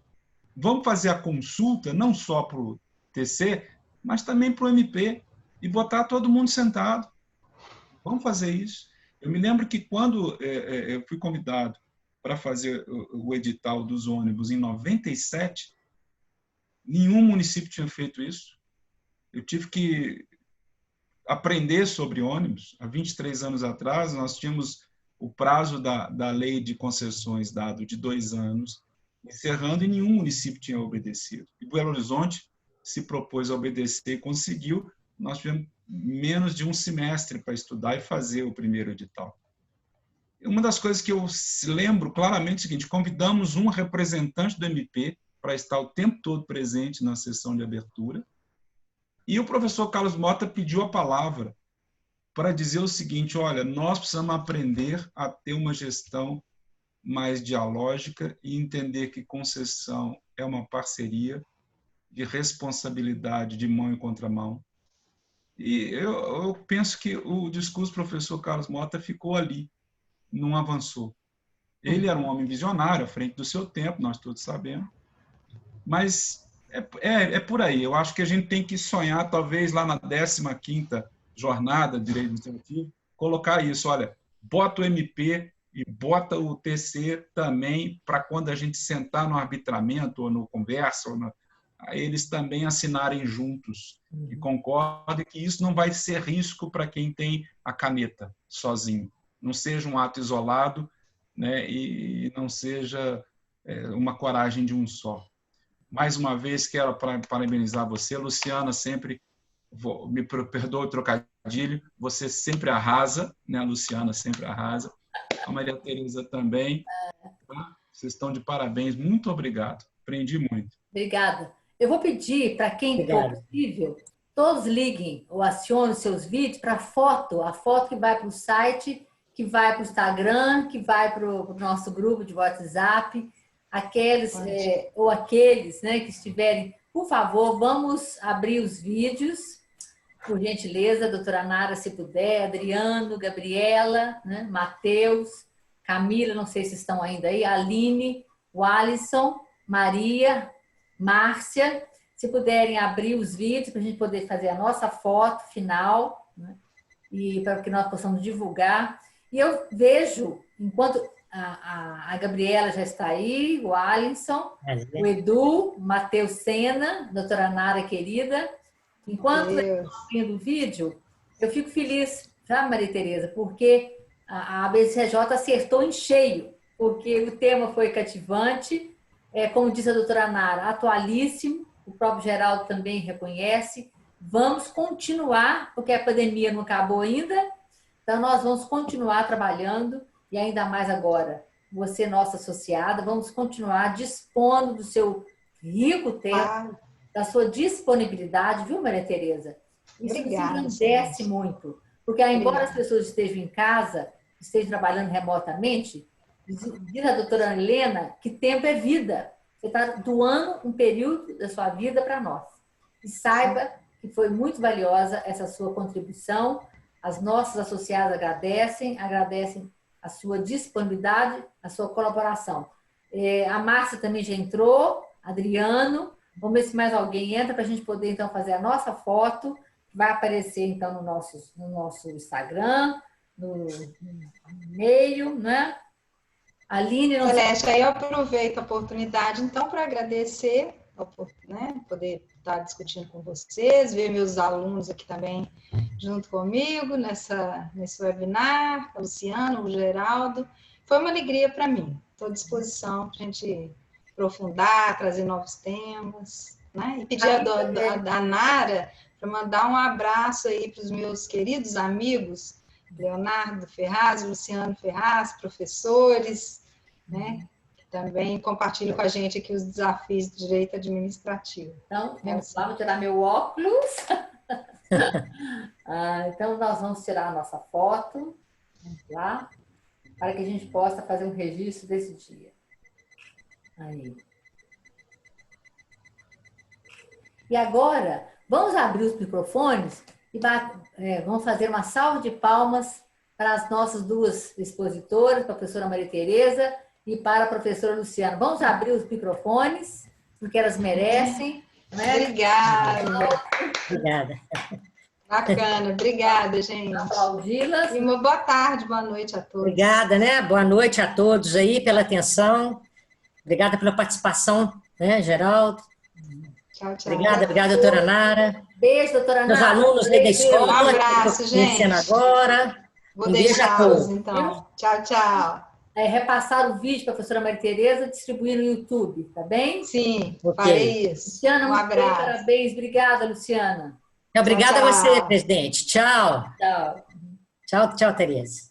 Vamos fazer a consulta, não só para o TC, mas também para o MP, e botar todo mundo sentado. Vamos fazer isso. Eu me lembro que quando eu fui convidado para fazer o edital dos ônibus em 97, nenhum município tinha feito isso. Eu tive que aprender sobre ônibus. Há 23 anos atrás, nós tínhamos o prazo da lei de concessões dado de 2 anos, encerrando, e nenhum município tinha obedecido. E Belo Horizonte se propôs a obedecer e conseguiu. Nós tivemos menos de um semestre para estudar e fazer o primeiro edital. Uma das coisas que eu lembro claramente é o seguinte: convidamos um representante do MP para estar o tempo todo presente na sessão de abertura, e o professor Carlos Mota pediu a palavra para dizer o seguinte: olha, nós precisamos aprender a ter uma gestão mais dialógica e entender que concessão é uma parceria de responsabilidade de mão e contramão. E eu penso que o discurso do professor Carlos Mota ficou ali, não avançou. Ele era um homem visionário, à frente do seu tempo, nós todos sabemos, mas É por aí. Eu acho que a gente tem que sonhar, talvez lá na 15ª jornada de direito administrativo, colocar isso. Olha, bota o MP e bota o TC também para quando a gente sentar no arbitramento ou no conversa, eles também assinarem juntos e concordem que isso não vai ser risco para quem tem a caneta sozinho. Não seja um ato isolado, né, e não seja uma coragem de um só. Mais uma vez, quero parabenizar você, Luciana, sempre, me perdoe o trocadilho, você sempre arrasa, né? A Luciana sempre arrasa, a Maria Tereza também. Tá? Vocês estão de parabéns, muito obrigado, aprendi muito. Obrigada. Eu vou pedir para quem for possível, todos liguem ou acionem seus vídeos para a foto que vai para o site, que vai para o Instagram, que vai para o nosso grupo de WhatsApp. Aqueles ou aqueles, né, que estiverem, por favor, vamos abrir os vídeos, por gentileza, doutora Nara, se puder, Adriano, Gabriela, né, Matheus, Camila, não sei se estão ainda aí, Aline, o Alisson, Maria, Márcia, se puderem abrir os vídeos para a gente poder fazer a nossa foto final, né, e para que nós possamos divulgar. E eu vejo, enquanto a Gabriela já está aí, o Alisson, o Edu, o Matheus Sena, a doutora Nara querida. Enquanto eu estou vendo o vídeo, eu fico feliz, tá, Maria Tereza? Porque a ABCJ acertou em cheio, porque o tema foi cativante, como disse a doutora Nara, atualíssimo, o próprio Geraldo também reconhece. Vamos continuar, porque a pandemia não acabou ainda, então nós vamos continuar trabalhando. E ainda mais agora, você, nossa associada, vamos continuar dispondo do seu rico tempo, da sua disponibilidade, viu, Maria Tereza? Isso nos engrandece muito, porque embora as pessoas estejam em casa, estejam trabalhando remotamente, diz a doutora Helena que tempo é vida. Você está doando um período da sua vida para nós. E saiba que foi muito valiosa essa sua contribuição. As nossas associadas agradecem a sua disponibilidade, a sua colaboração. A Márcia também já entrou, Adriano, vamos ver se mais alguém entra para a gente poder, então, fazer a nossa foto, vai aparecer, então, no nosso Instagram, no e-mail, né? Aline... Celeste, aí eu aproveito a oportunidade, então, para agradecer, né, poder estar discutindo com vocês, ver meus alunos aqui também junto comigo nesse webinar, a Luciana, o Geraldo. Foi uma alegria para mim. Estou à disposição para a gente aprofundar, trazer novos temas, né? E pedir a Nara para mandar um abraço aí para os meus queridos amigos, Leonardo Ferraz, Luciano Ferraz, professores, né? Também compartilho com a gente aqui os desafios do direito administrativo. Então, vamos tirar meu óculos. Então, nós vamos tirar a nossa foto, vamos lá, para que a gente possa fazer um registro desse dia. Aí. E agora, vamos abrir os microfones e vamos fazer uma salva de palmas para as nossas duas expositoras, para a professora Maria Tereza e para a professora Luciana. Vamos abrir os microfones, porque elas merecem. Né? Obrigada. Bacana, obrigada, gente. Aplaudi-las. E uma boa tarde, boa noite a todos. Obrigada, né? Boa noite a todos aí pela atenção. Obrigada pela participação, né, Geraldo? Tchau, tchau. Obrigada, doutora Nara. Beijo, doutora Nara. Meus alunos aí da escola. Um abraço, gente. Agora. Vou deixá-los, então. Tchau, tchau. Repassar o vídeo para a professora Maria Tereza, distribuir no YouTube, tá bem? Sim, farei isso. Luciana, um abraço. Parabéns. Obrigada, Luciana. Obrigada a você, presidente. Tchau. Tchau. Tchau, Tereza.